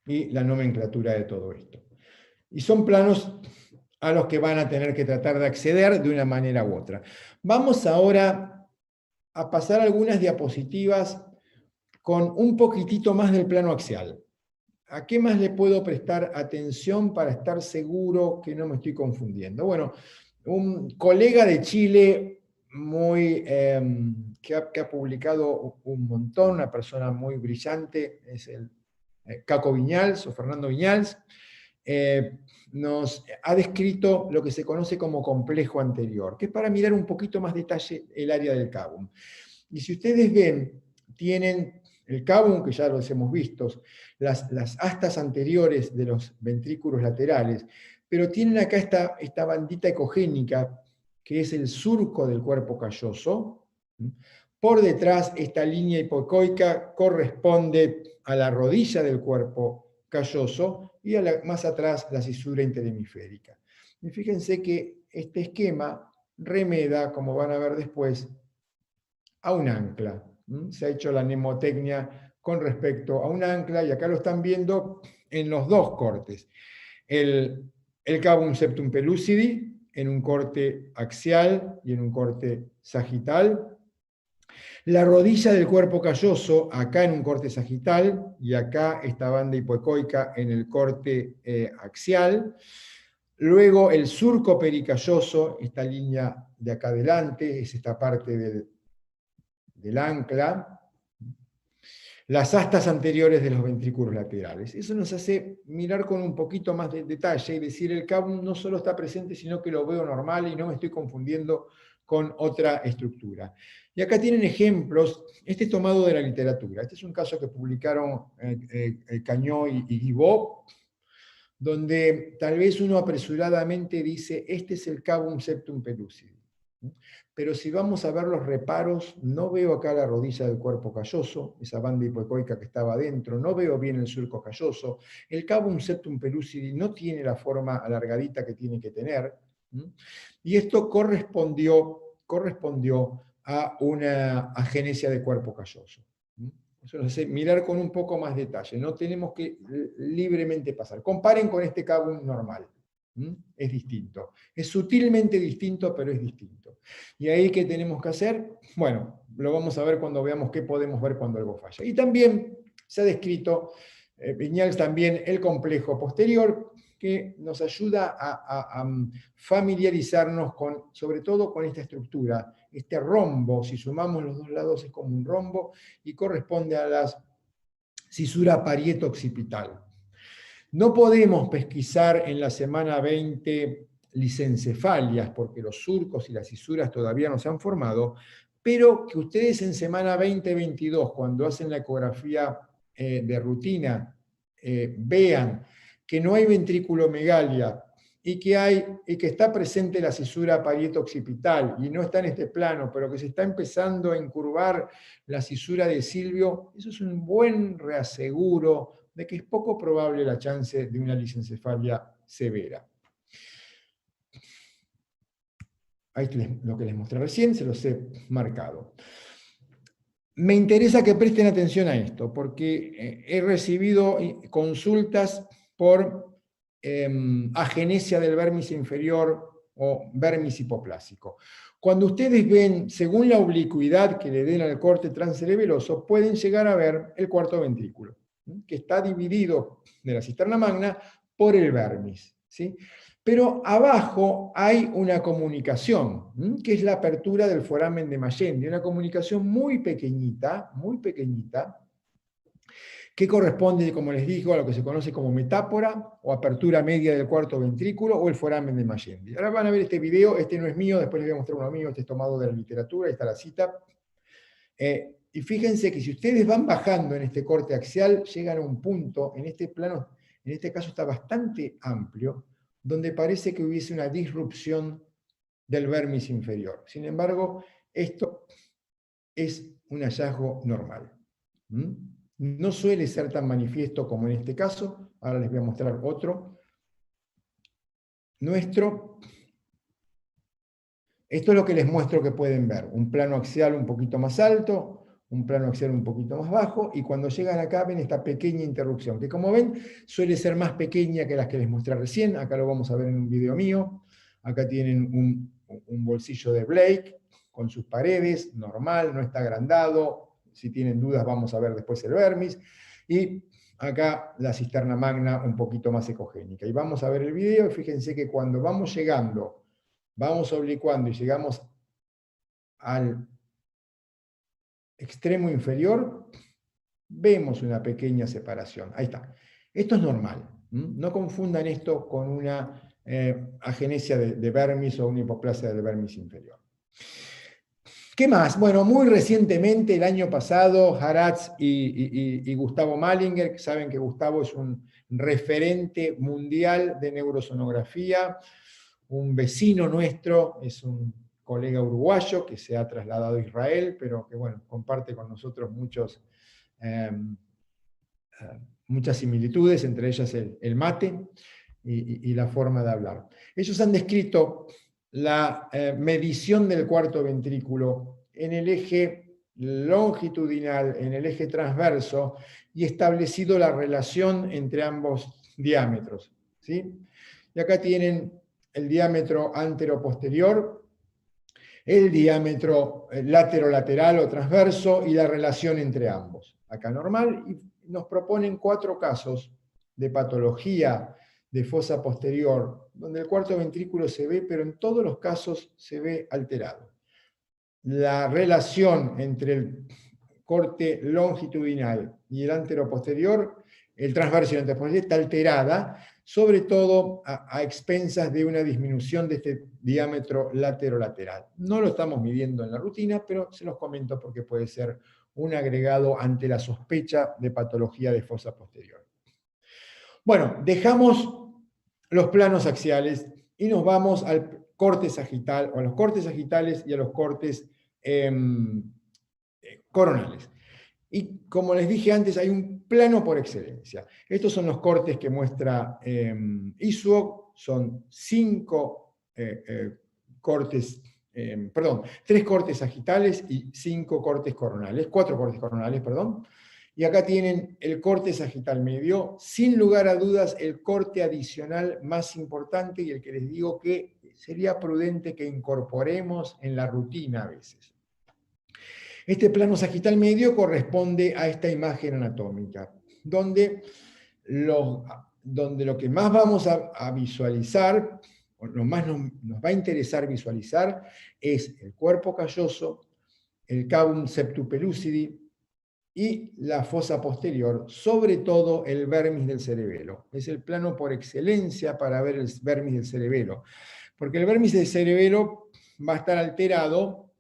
y la nomenclatura de todo esto. Y son planos a los que van a tener que tratar de acceder de una manera u otra. Vamos ahora a pasar algunas diapositivas con un poquitito más del plano axial. ¿A qué más le puedo prestar atención para estar seguro que no me estoy confundiendo? Bueno, un colega de Chile que ha publicado un montón, una persona muy brillante, es el Caco Viñals o Fernando Viñals, nos ha descrito lo que se conoce como complejo anterior, que es para mirar un poquito más detalle el área del cabum. Y si ustedes ven, tienen el cavum, que ya los hemos visto, las astas anteriores de los ventrículos laterales, pero tienen acá esta bandita ecogénica, que es el surco del cuerpo calloso. Por detrás, esta línea hipoecoica corresponde a la rodilla del cuerpo calloso y más atrás la cisura interhemisférica. Y fíjense que este esquema remeda, como van a ver después, a un ancla. Se ha hecho la mnemotecnia con respecto a un ancla, y acá lo están viendo en los dos cortes. El cavum septum pellucidi, en un corte axial y en un corte sagital. La rodilla del cuerpo calloso, acá en un corte sagital, y acá esta banda hipoecoica en el corte axial. Luego el surco pericalloso, esta línea de acá adelante, es esta parte del ancla. Las astas anteriores de los ventrículos laterales. Eso nos hace mirar con un poquito más de detalle y decir, el cavum no solo está presente, sino que lo veo normal y no me estoy confundiendo con otra estructura. Y acá tienen ejemplos, este es tomado de la literatura, este es un caso que publicaron Cañó y Guibó, donde tal vez uno apresuradamente dice, este es el cavum septum pellucidi. Pero si vamos a ver los reparos, no veo acá la rodilla del cuerpo calloso, esa banda hipoecoica que estaba adentro, no veo bien el surco calloso, el cavum septum pellucidi no tiene la forma alargadita que tiene que tener, y esto correspondió a una agenesia de cuerpo calloso. Eso nos hace mirar con un poco más detalle, no tenemos que libremente pasar. Comparen con este cavum normal. Es distinto. Es sutilmente distinto, pero es distinto. ¿Y ahí qué tenemos que hacer? Bueno, lo vamos a ver cuando veamos qué podemos ver cuando algo falla. Y también se ha descrito, Viñals también, el complejo posterior, que nos ayuda a familiarizarnos sobre todo con esta estructura. Este rombo, si sumamos los dos lados, es como un rombo y corresponde a la cisura parieto-occipital. No podemos pesquisar en la semana 20 licencefalias, porque los surcos y las cisuras todavía no se han formado, pero que ustedes en semana 20-22, cuando hacen la ecografía de rutina, vean que no hay ventriculomegalia y que está presente la cisura parieto-occipital, y no está en este plano, pero que se está empezando a encurvar la cisura de Silvio, eso es un buen reaseguro de que es poco probable la chance de una licencefalia severa. Ahí lo que les mostré recién, se los he marcado. Me interesa que presten atención a esto, porque he recibido consultas por agenesia del vermis inferior o vermis hipoplásico. Cuando ustedes ven, según la oblicuidad que le den al corte transcerebeloso, pueden llegar a ver el cuarto ventrículo, que está dividido de la cisterna magna por el vermis, ¿sí? Pero abajo hay una comunicación, que es la apertura del foramen de Magendie, una comunicación muy pequeñita, que corresponde, como les digo, a lo que se conoce como metápora o apertura media del cuarto ventrículo o el foramen de Magendie. Ahora van a ver este video, este no es mío, después les voy a mostrar uno mío, este es tomado de la literatura, ahí está la cita. Y fíjense que si ustedes van bajando en este corte axial, llegan a un punto, en este plano, en este caso está bastante amplio, donde parece que hubiese una disrupción del vermis inferior. Sin embargo, esto es un hallazgo normal. No suele ser tan manifiesto como en este caso. Ahora les voy a mostrar otro. Esto es lo que les muestro que pueden ver. Un plano axial un poquito más alto, un plano axial un poquito más bajo, y cuando llegan acá ven esta pequeña interrupción, que como ven suele ser más pequeña que las que les mostré recién. Acá lo vamos a ver en un video mío. Acá tienen un bolsillo de Blake con sus paredes, normal, no está agrandado. Si tienen dudas vamos a ver después el vermis. Y acá la cisterna magna un poquito más ecogénica. Y vamos a ver el video, y fíjense que cuando vamos llegando, vamos oblicuando y llegamos al extremo inferior, vemos una pequeña separación. Ahí está. Esto es normal. No confundan esto con una agenesia de vermis o una hipoplasia del vermis inferior. ¿Qué más? Bueno, muy recientemente, el año pasado, Haratz y Gustavo Malinger, que saben que Gustavo es un referente mundial de neurosonografía, un vecino nuestro, es un colega uruguayo que se ha trasladado a Israel, pero que bueno, comparte con nosotros muchas similitudes, entre ellas el mate y la forma de hablar. Ellos han descrito la medición del cuarto ventrículo en el eje longitudinal, en el eje transverso, y establecido la relación entre ambos diámetros, ¿sí? Y acá tienen el diámetro antero-posterior, el diámetro látero-lateral o transverso y la relación entre ambos. Acá normal, y nos proponen 4 casos de patología de fosa posterior, donde el cuarto ventrículo se ve, pero en todos los casos se ve alterado. La relación entre el corte longitudinal y el anteroposterior, el transverso y el anteroposterior, está alterada, sobre todo a expensas de una disminución de este diámetro lateral. No lo estamos midiendo en la rutina, pero se los comento porque puede ser un agregado ante la sospecha de patología de fosa posterior. Bueno, dejamos los planos axiales y nos vamos al corte sagital, o a los cortes sagitales y a los cortes coronales. Y como les dije antes, hay un plano por excelencia. Estos son los cortes que muestra ISUOC, son 3 cortes sagitales y 4 cortes coronales, perdón. Y acá tienen el corte sagital medio, sin lugar a dudas el corte adicional más importante y el que les digo que sería prudente que incorporemos en la rutina a veces. Este plano sagital medio corresponde a esta imagen anatómica, donde lo que más vamos a visualizar, o lo más nos va a interesar visualizar, es el cuerpo calloso, el cavum septupellucidi y la fosa posterior, sobre todo el vermis del cerebelo. Es el plano por excelencia para ver el vermis del cerebelo, porque el vermis del cerebelo va a estar alterado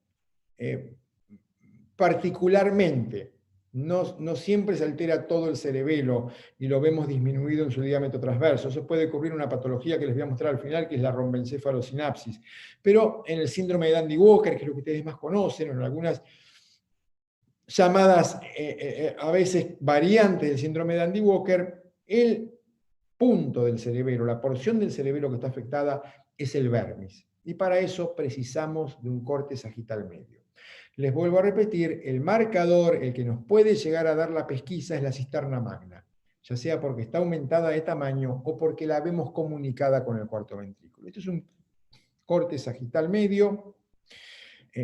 particularmente. No siempre se altera todo el cerebelo y lo vemos disminuido en su diámetro transverso. Eso puede ocurrir en una patología que les voy a mostrar al final, que es la rombencefalosinapsis. Pero en el síndrome de Dandy-Walker, que es lo que ustedes más conocen, o en algunas llamadas a veces variantes del síndrome de Dandy-Walker, el punto del cerebelo, la porción del cerebelo que está afectada es el vermis. Y para eso precisamos de un corte sagital medio. Les vuelvo a repetir, el marcador, el que nos puede llegar a dar la pesquisa, es la cisterna magna, ya sea porque está aumentada de tamaño o porque la vemos comunicada con el cuarto ventrículo. Esto es un corte sagital medio.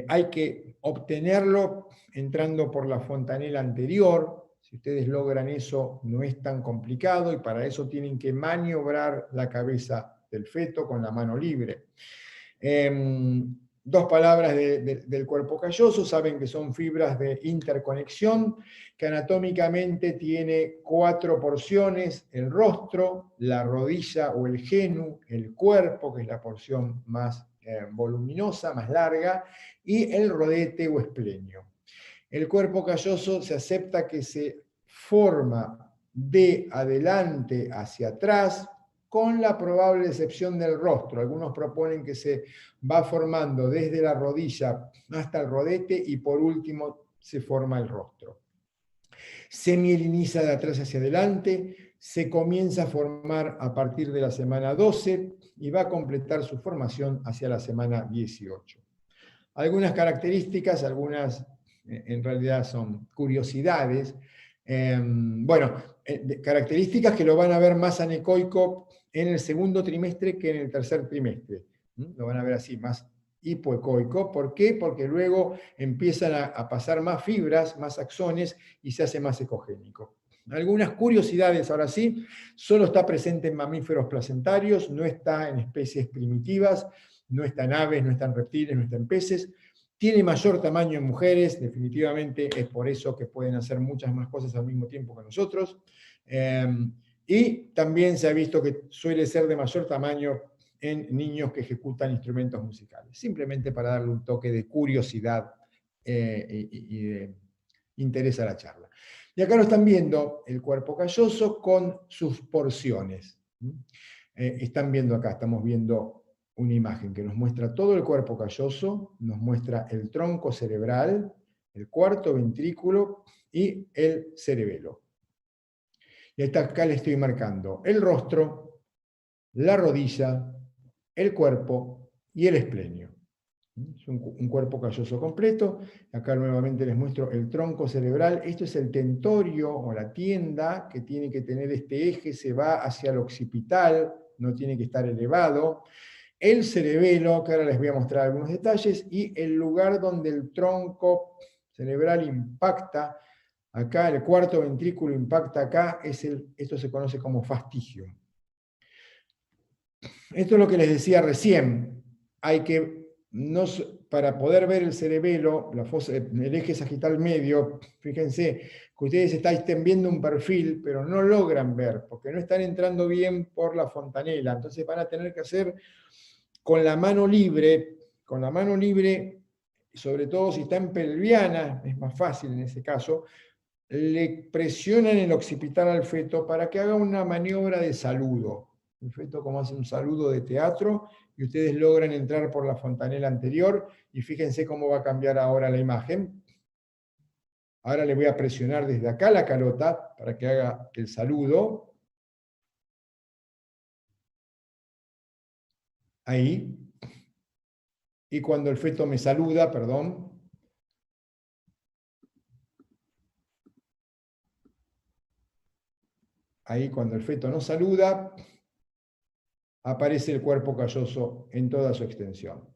Hay que obtenerlo entrando por la fontanela anterior. Si ustedes logran eso, no es tan complicado, y para eso tienen que maniobrar la cabeza del feto con la mano libre. 2 palabras del cuerpo calloso. Saben que son fibras de interconexión, que anatómicamente tiene 4 porciones: el rostro, la rodilla o el genu, el cuerpo, que es la porción más voluminosa, más larga, y el rodete o esplenio. El cuerpo calloso se acepta que se forma de adelante hacia atrás, con la probable excepción del rostro. Algunos proponen que se va formando desde la rodilla hasta el rodete y por último se forma el rostro. Se mieliniza de atrás hacia adelante, se comienza a formar a partir de la semana 12 y va a completar su formación hacia la semana 18. Algunas características, algunas en realidad son curiosidades. Características que lo van a ver más anecoico en el segundo trimestre que en el tercer trimestre. Lo van a ver así, más hipoecoico. ¿Por qué? Porque luego empiezan a pasar más fibras, más axones, y se hace más ecogénico. Algunas curiosidades, ahora sí: solo está presente en mamíferos placentarios, no está en especies primitivas, no está en aves, no está en reptiles, no está en peces. Tiene mayor tamaño en mujeres, definitivamente es por eso que pueden hacer muchas más cosas al mismo tiempo que nosotros. Y también se ha visto que suele ser de mayor tamaño en niños que ejecutan instrumentos musicales. Simplemente para darle un toque de curiosidad de interés a la charla. Y acá lo están viendo el cuerpo calloso con sus porciones. Están viendo acá, estamos viendo una imagen que nos muestra todo el cuerpo calloso, nos muestra el tronco cerebral, el cuarto ventrículo y el cerebelo. Y acá le estoy marcando el rostro, la rodilla, el cuerpo y el esplenio. Es un cuerpo calloso completo. Acá nuevamente les muestro el tronco cerebral. Esto es el tentorio o la tienda que tiene que tener este eje, se va hacia el occipital, no tiene que estar elevado. El cerebelo, que ahora les voy a mostrar algunos detalles, y el lugar donde el tronco cerebral impacta, acá el cuarto ventrículo impacta acá, esto se conoce como fastigio. Esto es lo que les decía recién, hay que, para poder ver el cerebelo, el eje sagital medio, fíjense que ustedes están viendo un perfil, pero no logran ver, porque no están entrando bien por la fontanela, entonces van a tener que hacer con la mano libre, sobre todo si está en pelviana, es más fácil en ese caso, le presionan el occipital al feto para que haga una maniobra de saludo. El feto como hace un saludo de teatro, y ustedes logran entrar por la fontanela anterior, y fíjense cómo va a cambiar ahora la imagen. Ahora le voy a presionar desde acá la calota para que haga el saludo. Ahí. Y cuando el feto me saluda, perdón, ahí cuando el feto no saluda, aparece el cuerpo calloso en toda su extensión.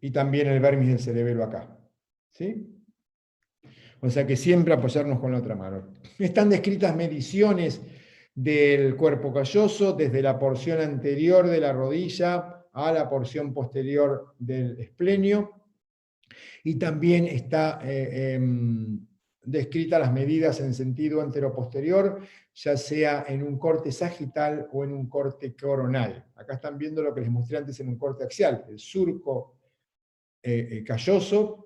Y también el vermis del cerebelo acá. ¿Sí? O sea que siempre apoyarnos con la otra mano. Están descritas mediciones del cuerpo calloso desde la porción anterior de la rodilla a la porción posterior del esplenio. Y también está descritas las medidas en sentido anteroposterior, ya sea en un corte sagital o en un corte coronal. Acá están viendo lo que les mostré antes en un corte axial, el surco calloso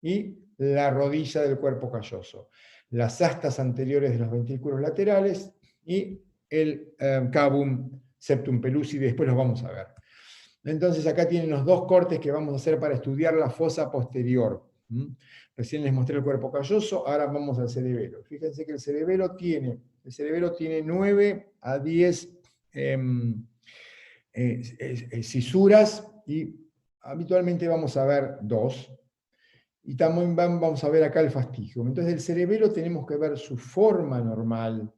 y la rodilla del cuerpo calloso, las astas anteriores de los ventrículos laterales y el cabum septum pellucidi, después los vamos a ver. Entonces acá tienen los dos cortes que vamos a hacer para estudiar la fosa posterior. Recién les mostré el cuerpo calloso, ahora vamos al cerebelo. Fíjense que el cerebelo tiene 9 a 10 cisuras, y habitualmente vamos a ver 2. Y también vamos a ver acá el fastigio. Entonces, del cerebelo tenemos que ver su forma normal,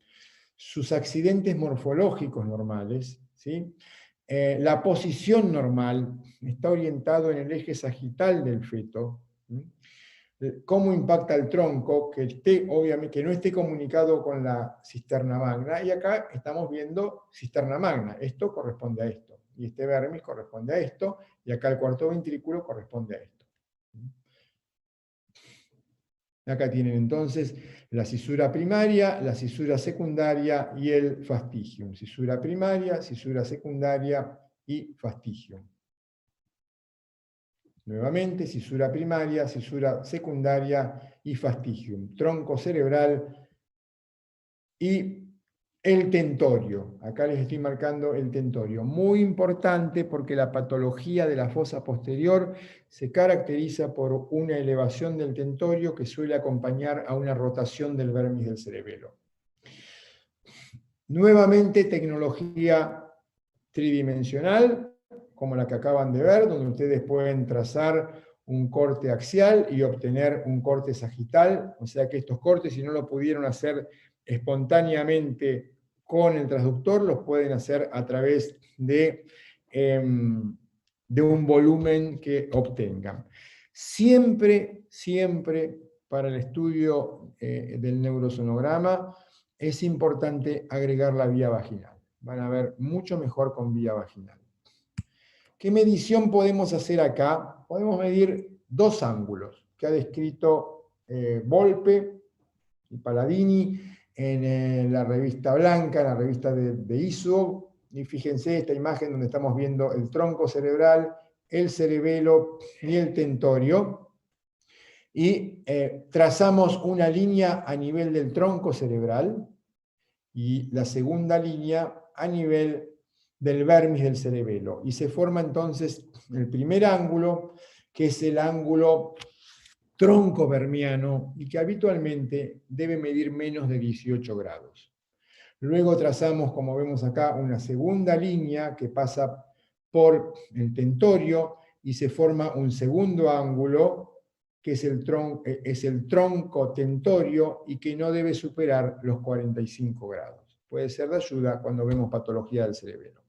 sus accidentes morfológicos normales, ¿sí? La posición normal, está orientado en el eje sagital del feto, ¿sí? Cómo impacta el tronco, obviamente, que no esté comunicado con la cisterna magna, y acá estamos viendo cisterna magna, esto corresponde a esto, y este vermis corresponde a esto, y acá el cuarto ventrículo corresponde a esto. Acá tienen entonces la cisura primaria, la cisura secundaria y el fastigium. Cisura primaria, cisura secundaria y fastigium. Nuevamente, cisura primaria, cisura secundaria y fastigium. Tronco cerebral y el tentorio. Acá les estoy marcando el tentorio. Muy importante porque la patología de la fosa posterior se caracteriza por una elevación del tentorio que suele acompañar a una rotación del vermis del cerebelo. Nuevamente, tecnología tridimensional, como la que acaban de ver, donde ustedes pueden trazar un corte axial y obtener un corte sagital, o sea que estos cortes, si no lo pudieron hacer espontáneamente con el transductor, los pueden hacer a través de un volumen que obtengan. Siempre para el estudio del neurosonograma es importante agregar la vía vaginal. Van a ver mucho mejor con vía vaginal. ¿Qué medición podemos hacer acá? Podemos medir dos ángulos que ha descrito Volpe y Palladini en la revista Blanca, en la revista de ISO. Y fíjense esta imagen donde estamos viendo el tronco cerebral, el cerebelo y el tentorio, y trazamos una línea a nivel del tronco cerebral, y la segunda línea a nivel del vermis del cerebelo. Y se forma entonces el primer ángulo, que es el ángulo tronco vermiano, y que habitualmente debe medir menos de 18 grados. Luego trazamos, como vemos acá, una segunda línea que pasa por el tentorio y se forma un segundo ángulo, que es el tronco tentorio y que no debe superar los 45 grados. Puede ser de ayuda cuando vemos patología del cerebelo.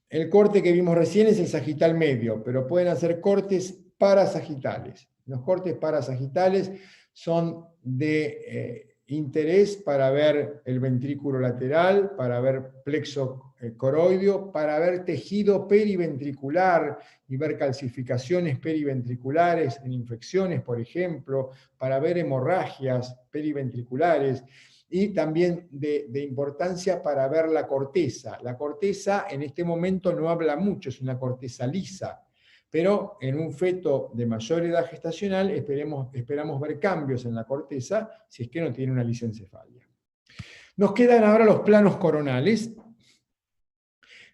El corte que vimos recién es el sagital medio, pero pueden hacer cortes parasagitales. Los cortes parasagitales son de interés para ver el ventrículo lateral, para ver plexo coroideo, para ver tejido periventricular y ver calcificaciones periventriculares en infecciones, por ejemplo, para ver hemorragias periventriculares, y también de importancia para ver la corteza. La corteza en este momento no habla mucho, es una corteza lisa, pero en un feto de mayor edad gestacional esperamos ver cambios en la corteza si es que no tiene una lisencefalia. Nos quedan ahora los planos coronales,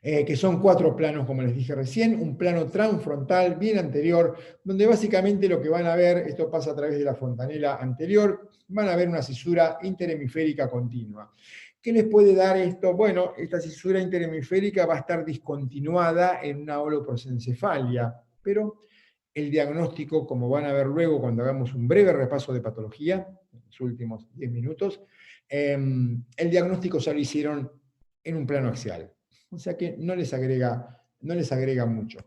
que son 4 planos, como les dije recién, un plano transfrontal bien anterior, donde básicamente lo que van a ver, esto pasa a través de la fontanela anterior, van a ver una cisura interhemisférica continua. ¿Qué les puede dar esto? Bueno, esta cisura interhemisférica va a estar discontinuada en una holoprosencefalia, pero el diagnóstico, como van a ver luego cuando hagamos un breve repaso de patología, en los últimos 10 minutos, el diagnóstico ya lo hicieron en un plano axial. O sea que no les agrega mucho.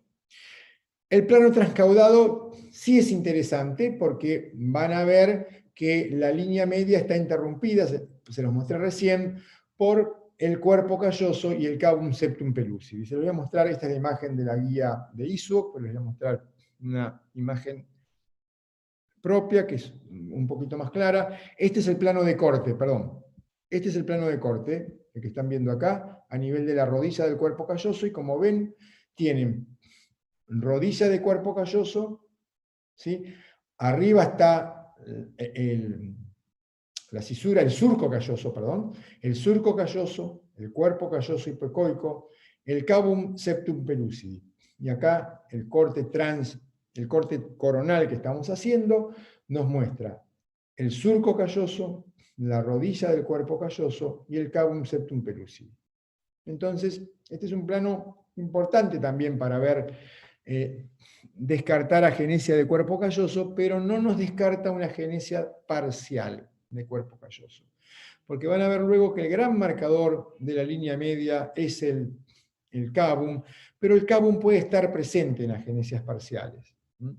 El plano transcaudado sí es interesante porque van a ver que la línea media está interrumpida, se los mostré recién, por el cuerpo calloso y el cavum septum pellucidi. Se los voy a mostrar, esta es la imagen de la guía de ISO, pero les voy a mostrar una imagen propia que es un poquito más clara. Este es el plano de corte, perdón. Este es el plano de corte, el que están viendo acá, a nivel de la rodilla del cuerpo calloso, y como ven, tienen rodilla de cuerpo calloso, ¿sí? Arriba está la cisura, el surco calloso, perdón, el surco calloso, el cuerpo calloso hipoecoico, el cavum septum pellucidi. Y acá el corte coronal que estamos haciendo nos muestra el surco calloso, la rodilla del cuerpo calloso y el cavum septum pellucidi. Entonces, este es un plano importante también para ver, descartar agenesia de cuerpo calloso, pero no nos descarta una agenesia parcial de cuerpo calloso. Porque van a ver luego que el gran marcador de la línea media es el cavum, pero el cavum puede estar presente en agenesias parciales.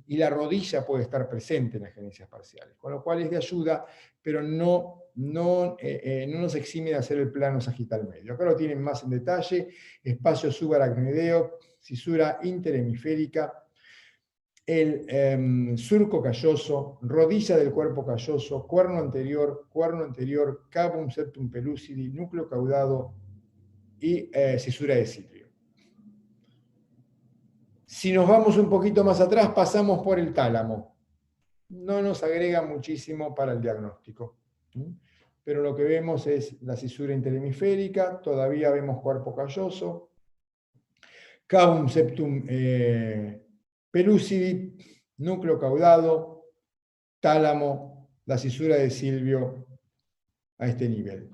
Y la rodilla puede estar presente en agenesias parciales, con lo cual es de ayuda, pero no nos exime de hacer el plano sagital medio. Acá lo tienen más en detalle: espacio subaracnoideo, cisura interhemisférica, el surco calloso, rodilla del cuerpo calloso, cuerno anterior, cavum septum pellucidi, núcleo caudado y cisura de cilio. Si nos vamos un poquito más atrás, pasamos por el tálamo. No nos agrega muchísimo para el diagnóstico, pero lo que vemos es la cisura interhemisférica, todavía vemos cuerpo calloso, cavum septum pellucidi, núcleo caudado, tálamo, la cisura de Silvio a este nivel.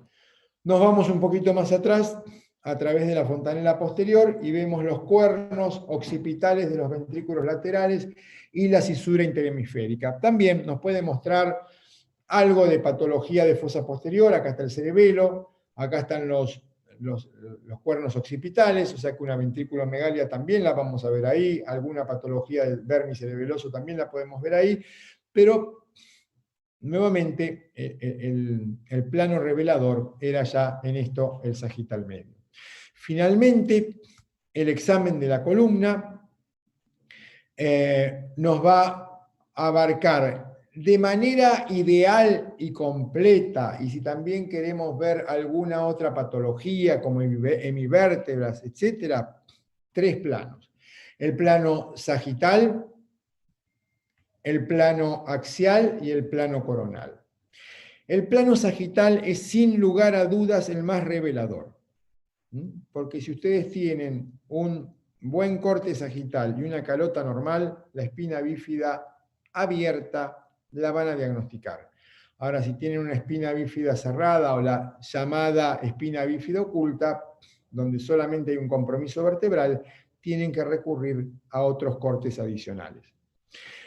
Nos vamos un poquito más atrás, a través de la fontanela posterior, y vemos los cuernos occipitales de los ventrículos laterales y la cisura interhemisférica. También nos puede mostrar algo de patología de fosa posterior. Acá está el cerebelo, acá están los cuernos occipitales, o sea que una ventriculomegalia también la vamos a ver ahí, alguna patología del vermis cerebeloso también la podemos ver ahí, pero nuevamente el plano revelador era ya en esto el sagital medio. Finalmente, el examen de la columna nos va a abarcar de manera ideal y completa, y si también queremos ver alguna otra patología como hemivértebras, etc., 3 planos. el plano sagital, el plano axial y el plano coronal. El plano sagital es sin lugar a dudas el más revelador, porque si ustedes tienen un buen corte sagital y una calota normal, la espina bífida abierta la van a diagnosticar. Ahora, si tienen una espina bífida cerrada o la llamada espina bífida oculta, donde solamente hay un compromiso vertebral, tienen que recurrir a otros cortes adicionales.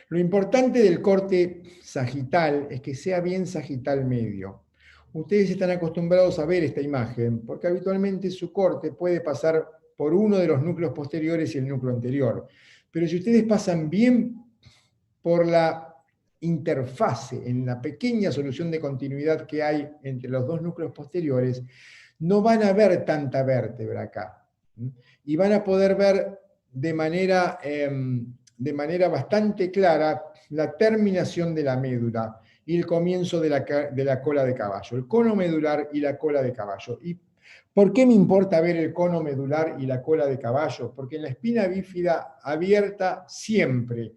Lo importante del corte sagital es que sea bien sagital medio. Ustedes están acostumbrados a ver esta imagen, porque habitualmente su corte puede pasar por uno de los núcleos posteriores y el núcleo anterior. Pero si ustedes pasan bien por la interfase, en la pequeña solución de continuidad que hay entre los dos núcleos posteriores, no van a ver tanta vértebra acá. Y van a poder ver de manera bastante clara la terminación de la médula y el comienzo de la cola de caballo, el cono medular y la cola de caballo. ¿Y por qué me importa ver el cono medular y la cola de caballo? Porque en la espina bífida abierta siempre,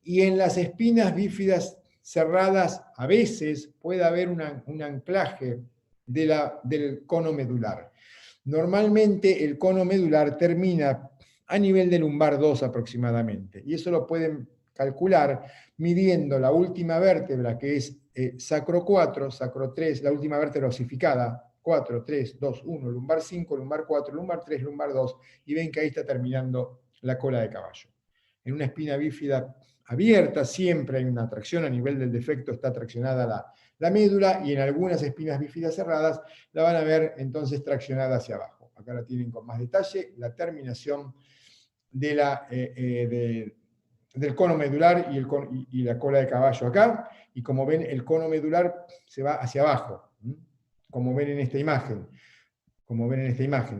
y en las espinas bífidas cerradas a veces puede haber un anclaje del cono medular. Normalmente el cono medular termina a nivel del lumbar 2 aproximadamente, y eso lo pueden calcular midiendo la última vértebra, que es sacro 4, sacro 3, la última vértebra osificada, 4, 3, 2, 1, lumbar 5, lumbar 4, lumbar 3, lumbar 2, y ven que ahí está terminando la cola de caballo. En una espina bífida abierta siempre hay una tracción, a nivel del defecto está traccionada la médula, y en algunas espinas bífidas cerradas la van a ver entonces traccionada hacia abajo. Acá la tienen con más detalle, la terminación del cono medular y la cola de caballo acá, y como ven el cono medular se va hacia abajo, como ven en esta imagen,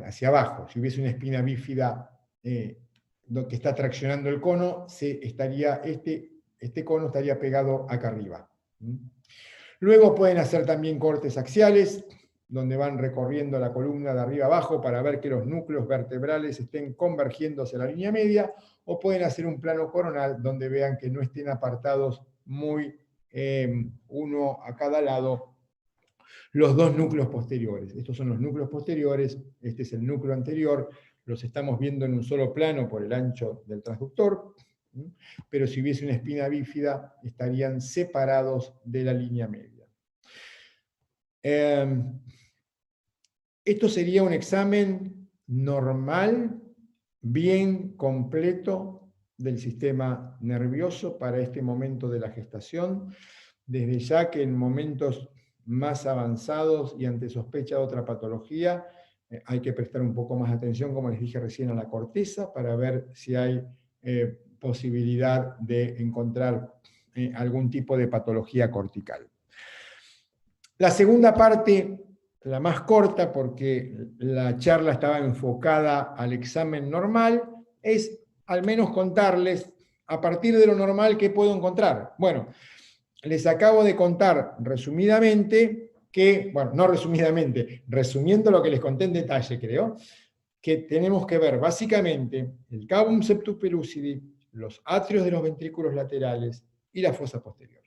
hacia abajo. Si hubiese una espina bífida que está traccionando el cono, este cono estaría pegado acá arriba. Luego pueden hacer también cortes axiales, donde van recorriendo la columna de arriba abajo para ver que los núcleos vertebrales estén convergiendo hacia la línea media, o pueden hacer un plano coronal donde vean que no estén apartados muy uno a cada lado los dos núcleos posteriores. Estos son los núcleos posteriores, este es el núcleo anterior, los estamos viendo en un solo plano por el ancho del transductor, pero si hubiese una espina bífida estarían separados de la línea media. Esto sería un examen normal, bien completo del sistema nervioso para este momento de la gestación, desde ya que en momentos más avanzados y ante sospecha de otra patología, hay que prestar un poco más atención, como les dije recién, a la corteza para ver si hay posibilidad de encontrar algún tipo de patología cortical. La segunda parte, la más corta, porque la charla estaba enfocada al examen normal, es al menos contarles, a partir de lo normal, ¿qué puedo encontrar? Bueno, les acabo de contar resumidamente que, bueno, no resumidamente, resumiendo lo que les conté en detalle, creo, que tenemos que ver básicamente el cavum septum pellucidi, los atrios de los ventrículos laterales y la fosa posterior.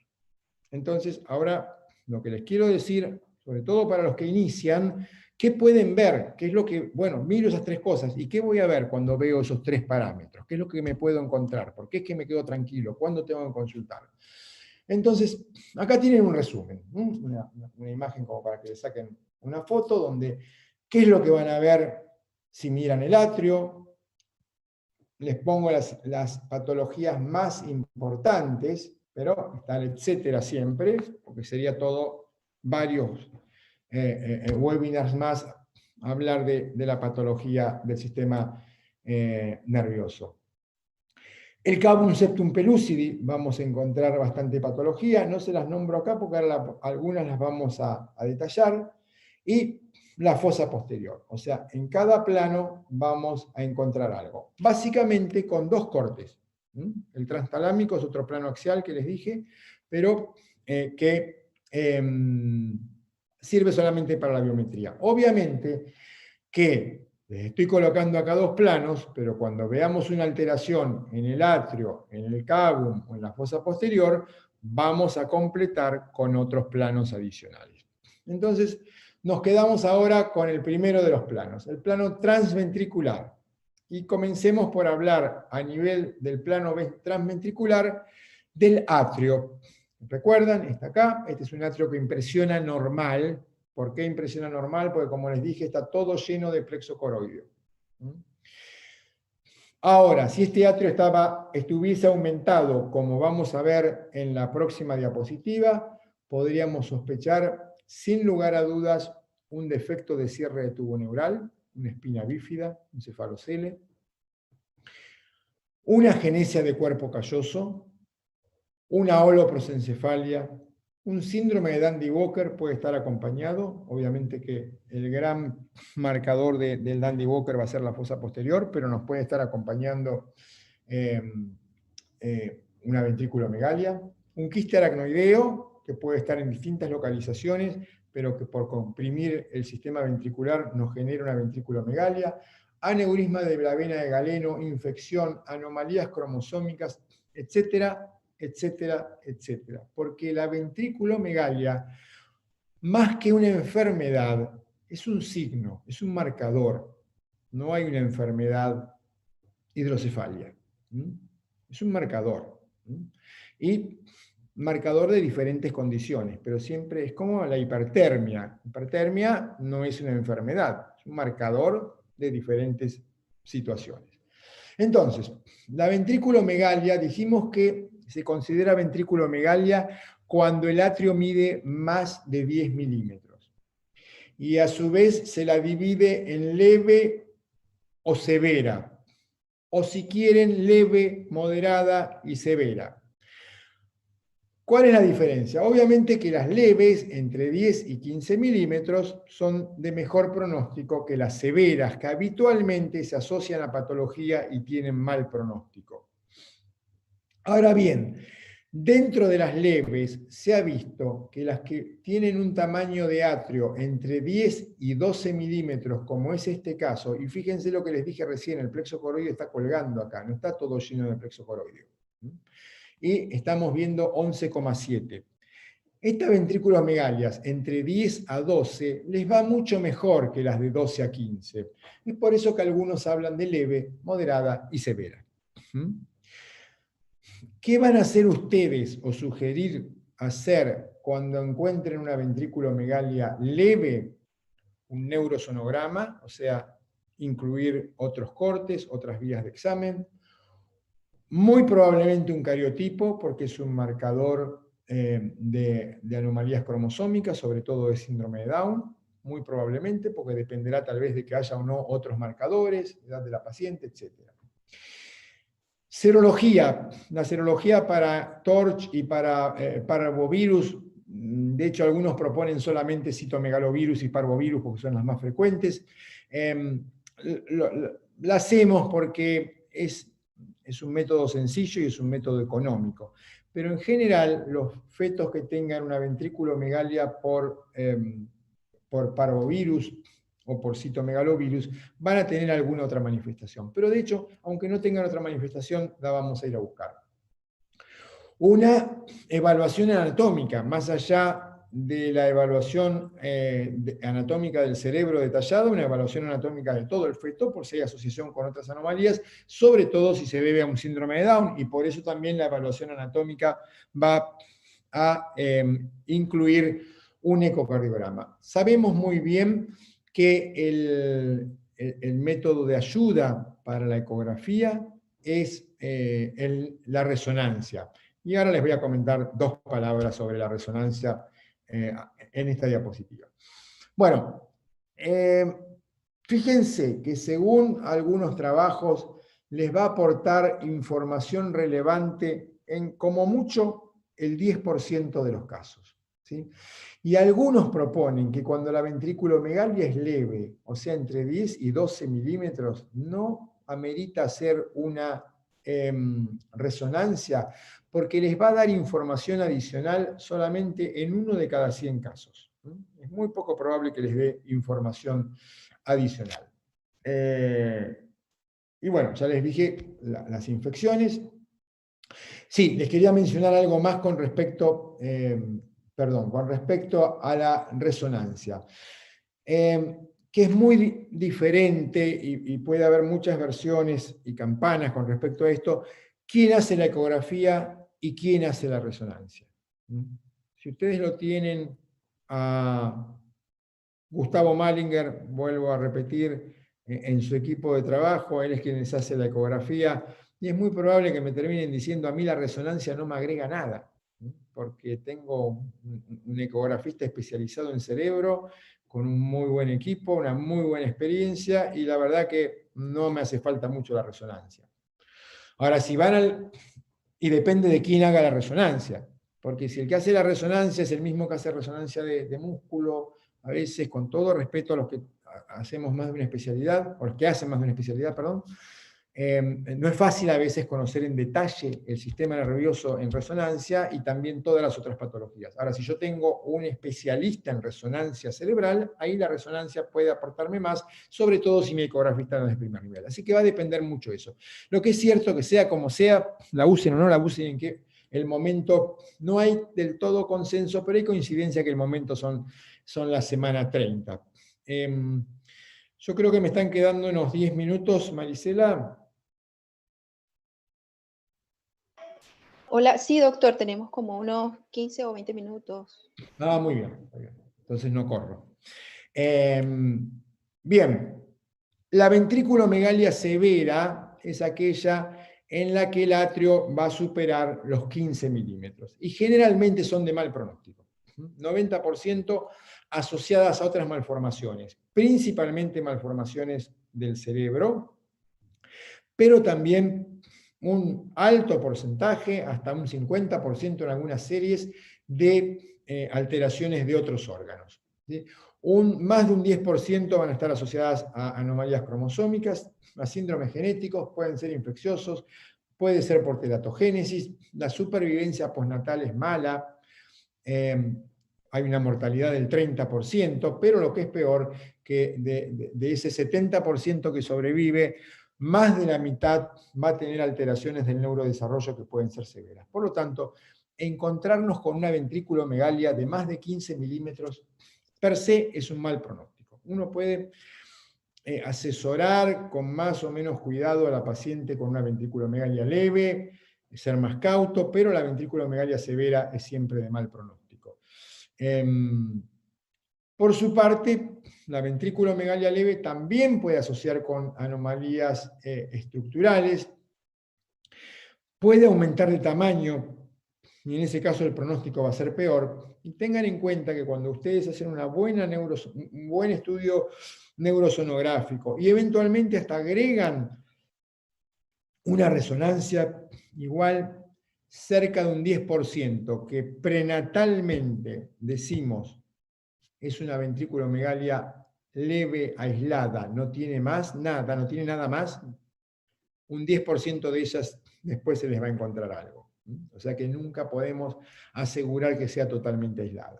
Entonces, ahora lo que les quiero decir, sobre todo para los que inician, ¿qué pueden ver? ¿Qué es lo que, bueno, miro esas tres cosas, ¿y qué voy a ver cuando veo esos tres parámetros? ¿Qué es lo que me puedo encontrar? ¿Por qué es que me quedo tranquilo? ¿Cuándo tengo que consultar? Entonces, acá tienen un resumen, una imagen como para que le saquen una foto donde, ¿qué es lo que van a ver si miran el atrio? Les pongo las patologías más importantes, pero está el etcétera siempre, porque sería todo varios webinars más hablar de la patología del sistema nervioso. El cavum septum pellucidi, vamos a encontrar bastante patología, no se las nombro acá porque ahora algunas las vamos a detallar, y la fosa posterior, o sea, en cada plano vamos a encontrar algo, básicamente con dos cortes. El transtalámico es otro plano axial que les dije, pero que sirve solamente para la biometría. Obviamente que Les estoy colocando acá dos planos, pero cuando veamos una alteración en el atrio, en el cavum o en la fosa posterior, vamos a completar con otros planos adicionales. Entonces, nos quedamos ahora con el primero de los planos, el plano transventricular. Y comencemos por hablar a nivel del plano transventricular del atrio. ¿Recuerdan? Está acá, este es un atrio que impresiona normal. ¿Por qué impresiona normal? Porque como les dije, está todo lleno de plexo coroideo. Ahora, si este atrio estuviese aumentado, como vamos a ver en la próxima diapositiva, podríamos sospechar, sin lugar a dudas, un defecto de cierre de tubo neural, una espina bífida, un cefalocele, una agenesia de cuerpo calloso, una holoprosencefalia, un síndrome de Dandy-Walker puede estar acompañado, obviamente que el gran marcador del Dandy-Walker va a ser la fosa posterior, pero nos puede estar acompañando una ventriculomegalia, un quiste aracnoideo, que puede estar en distintas localizaciones, pero que por comprimir el sistema ventricular nos genera una ventriculomegalia, aneurisma de la vena de Galeno, infección, anomalías cromosómicas, etcétera, etcétera, etcétera. Porque la ventriculomegalia, más que una enfermedad, es un signo, es un marcador. No hay una enfermedad hidrocefalia. Es un marcador. Y marcador de diferentes condiciones, pero siempre es como la hipertermia. Hipertermia no es una enfermedad, es un marcador de diferentes situaciones. Entonces, la ventriculomegalia, dijimos que se considera ventriculomegalia cuando el atrio mide más de 10 milímetros. Y a su vez se la divide en leve o severa, o si quieren, leve, moderada y severa. ¿Cuál es la diferencia? Obviamente que las leves, entre 10 y 15 milímetros, son de mejor pronóstico que las severas, que habitualmente se asocian a patología y tienen mal pronóstico. Ahora bien, dentro de las leves se ha visto que las que tienen un tamaño de atrio entre 10 y 12 milímetros, como es este caso, y fíjense lo que les dije recién, el plexo coroideo está colgando acá, no está todo lleno de plexo coroideo. Y estamos viendo 11,7. Estas ventriculomegalias entre 10 a 12 les va mucho mejor que las de 12 a 15. Es por eso que algunos hablan de leve, moderada y severa. ¿Qué van a hacer ustedes o sugerir hacer cuando encuentren una ventriculomegalia leve? Un neurosonograma, o sea, incluir otros cortes, otras vías de examen. Muy probablemente un cariotipo, porque es un marcador de anomalías cromosómicas, sobre todo de síndrome de Down, muy probablemente, porque dependerá tal vez de que haya o no otros marcadores, edad de la paciente, etc. Serología. La serología para TORCH y para parvovirus, de hecho algunos proponen solamente citomegalovirus y parvovirus porque son las más frecuentes. La hacemos porque es un método sencillo y es un método económico. Pero en general, los fetos que tengan una ventriculomegalia por parvovirus o por citomegalovirus van a tener alguna otra manifestación. Pero de hecho, aunque no tengan otra manifestación, la vamos a ir a buscar. Una evaluación anatómica, más allá de la evaluación anatómica del cerebro detallado, una evaluación anatómica de todo el feto, por si hay asociación con otras anomalías, sobre todo si se debe a un síndrome de Down, y por eso también la evaluación anatómica va a incluir un ecocardiograma. Sabemos muy bien que el método de ayuda para la ecografía es la resonancia. Y ahora les voy a comentar dos palabras sobre la resonancia en esta diapositiva. Bueno, fíjense que según algunos trabajos les va a aportar información relevante en como mucho el 10% de los casos, ¿sí? Y algunos proponen que cuando la ventriculomegalia es leve, o sea, entre 10 y 12 milímetros, no amerita hacer una resonancia, porque les va a dar información adicional solamente en 1 de cada 100 casos. Es muy poco probable que les dé información adicional. Y bueno, ya les dije las infecciones. Sí, les quería mencionar algo más con respecto, con respecto a la resonancia, que es muy diferente y puede haber muchas versiones y campanas con respecto a esto. ¿Quién hace la ecografía y quién hace la resonancia? Si ustedes lo tienen a Gustavo Malinger, vuelvo a repetir, en su equipo de trabajo, él es quien les hace la ecografía, y es muy probable que me terminen diciendo: a mí la resonancia no me agrega nada, porque tengo un ecografista especializado en cerebro, con un muy buen equipo, una muy buena experiencia, y la verdad que no me hace falta mucho la resonancia. Ahora, si van y depende de quién haga la resonancia, porque si el que hace la resonancia es el mismo que hace resonancia de músculo, a veces, con todo respeto a los que hacemos más de una especialidad, o los que hacen más de una especialidad, perdón, no es fácil a veces conocer en detalle el sistema nervioso en resonancia y también todas las otras patologías. Ahora, si yo tengo un especialista en resonancia cerebral, ahí la resonancia puede aportarme más, sobre todo si mi ecografista no es de primer nivel. Así que va a depender mucho de eso. Lo que es cierto, que sea como sea, la usen o no la usen, en que el momento, no hay del todo consenso, pero hay coincidencia que el momento son la semana 30. Yo creo que me están quedando unos 10 minutos, Marisela. Hola, sí, doctor, tenemos como unos 15 o 20 minutos. Muy bien, muy bien. Entonces no corro. Bien, la ventrículomegalia severa es aquella en la que el atrio va a superar los 15 milímetros, y generalmente son de mal pronóstico. 90% asociadas a otras malformaciones, principalmente malformaciones del cerebro, pero también un alto porcentaje, hasta un 50% en algunas series, de alteraciones de otros órganos. ¿Sí? Más de un 10% van a estar asociadas a anomalías cromosómicas, a síndromes genéticos, pueden ser infecciosos, puede ser por teratogénesis, la supervivencia postnatal es mala, hay una mortalidad del 30%, pero lo que es peor, que de ese 70% que sobrevive, más de la mitad va a tener alteraciones del neurodesarrollo que pueden ser severas. Por lo tanto, encontrarnos con una ventrículomegalia de más de 15 milímetros per se es un mal pronóstico. Uno puede asesorar con más o menos cuidado a la paciente con una ventrículomegalia leve, ser más cauto, pero la ventrículomegalia severa es siempre de mal pronóstico. Por su parte, la ventrículomegalia leve también puede asociar con anomalías estructurales, puede aumentar de tamaño, y en ese caso el pronóstico va a ser peor. Y tengan en cuenta que cuando ustedes hacen un buen estudio neurosonográfico y eventualmente hasta agregan una resonancia, igual cerca de un 10%, que prenatalmente decimos es una ventrículomegalia leve, aislada, no tiene más nada, no tiene nada más, un 10% de ellas después se les va a encontrar algo. O sea que nunca podemos asegurar que sea totalmente aislada.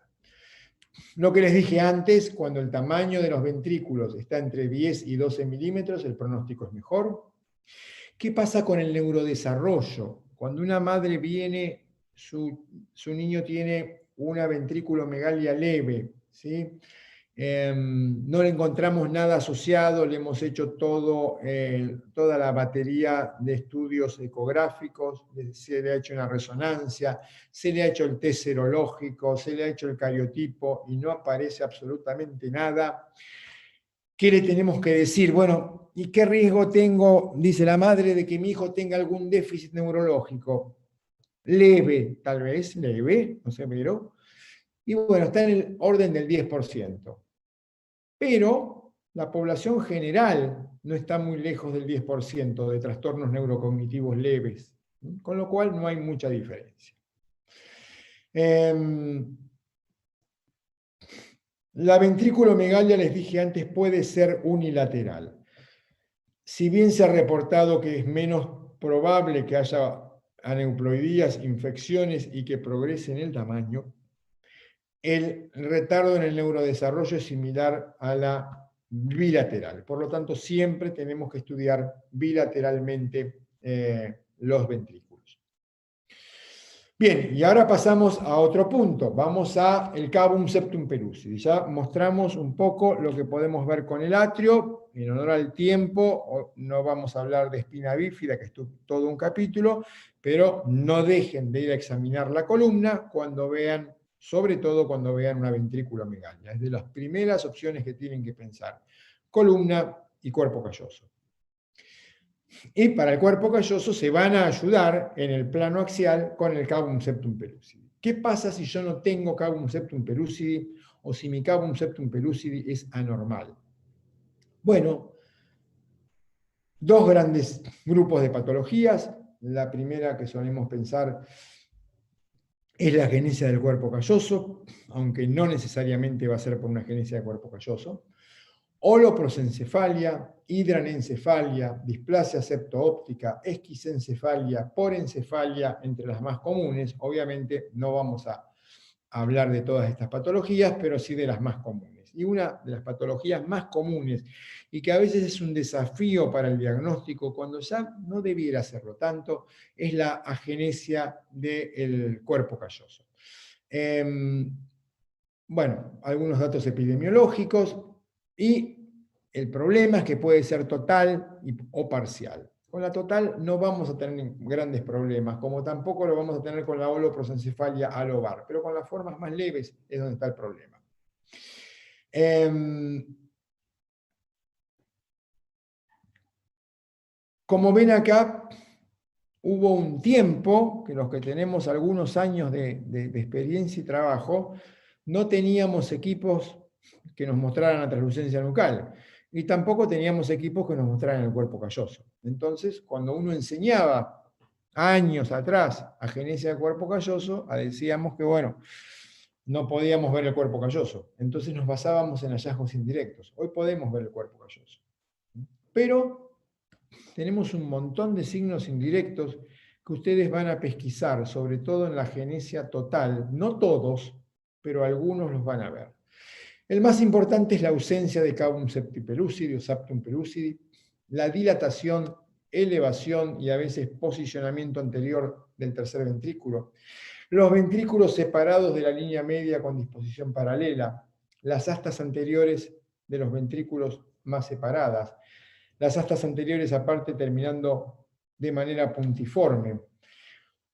Lo que les dije antes, cuando el tamaño de los ventrículos está entre 10 y 12 milímetros, el pronóstico es mejor. ¿Qué pasa con el neurodesarrollo? Cuando una madre viene, su niño tiene una ventrículomegalia leve, ¿sí? No le encontramos nada asociado, le hemos hecho toda la batería de estudios ecográficos, se le ha hecho una resonancia, se le ha hecho el test serológico, se le ha hecho el cariotipo y no aparece absolutamente nada. ¿Qué le tenemos que decir? Bueno, ¿y qué riesgo tengo, dice la madre, de que mi hijo tenga algún déficit neurológico? Leve, tal vez, leve, no severo. Y bueno, está en el orden del 10%. Pero la población general no está muy lejos del 10% de trastornos neurocognitivos leves, con lo cual no hay mucha diferencia. La ventrículomegalia, les dije antes, puede ser unilateral. Si bien se ha reportado que es menos probable que haya aneuploidías, infecciones y que progrese en el tamaño, el retardo en el neurodesarrollo es similar a la bilateral. Por lo tanto, siempre tenemos que estudiar bilateralmente los ventrículos. Bien, y ahora pasamos a otro punto. Vamos al cavum septum pellucidi. Ya mostramos un poco lo que podemos ver con el atrio. En honor al tiempo, no vamos a hablar de espina bífida, que es todo un capítulo, pero no dejen de ir a examinar la columna cuando vean, sobre todo cuando vean una ventrículomegalia. Es de las primeras opciones que tienen que pensar. Columna y cuerpo calloso. Y para el cuerpo calloso se van a ayudar en el plano axial con el cavum septum pellucidi. ¿Qué pasa si yo no tengo cavum septum pellucidi o si mi cavum septum pellucidi es anormal? Bueno, dos grandes grupos de patologías. La primera que solemos pensar es la agenesia del cuerpo calloso, aunque no necesariamente va a ser por una agenesia del cuerpo calloso. Holoprosencefalia, hidranencefalia, displasia septo-óptica, esquisencefalia, porencefalia, entre las más comunes. Obviamente no vamos a hablar de todas estas patologías, pero sí de las más comunes. Y una de las patologías más comunes, y que a veces es un desafío para el diagnóstico, cuando ya no debiera serlo tanto, es la agenesia del cuerpo calloso. Bueno, algunos datos epidemiológicos, y el problema es que puede ser total o parcial. Con la total no vamos a tener grandes problemas, como tampoco lo vamos a tener con la holoprosencefalia alobar, pero con las formas más leves es donde está el problema. Como ven acá, hubo un tiempo que los que tenemos algunos años de experiencia y trabajo, no teníamos equipos que nos mostraran la translucencia nucal, y tampoco teníamos equipos que nos mostraran el cuerpo calloso. Entonces, cuando uno enseñaba años atrás agenesia del cuerpo calloso, decíamos que, bueno, no podíamos ver el cuerpo calloso. Entonces nos basábamos en hallazgos indirectos. Hoy podemos ver el cuerpo calloso. Pero tenemos un montón de signos indirectos que ustedes van a pesquisar, sobre todo en la agenesia total. No todos, pero algunos los van a ver. El más importante es la ausencia de cavum septum pellucidi o septum pellucidi, la dilatación, elevación y a veces posicionamiento anterior del tercer ventrículo, los ventrículos separados de la línea media con disposición paralela, las astas anteriores de los ventrículos más separadas, las astas anteriores aparte terminando de manera puntiforme,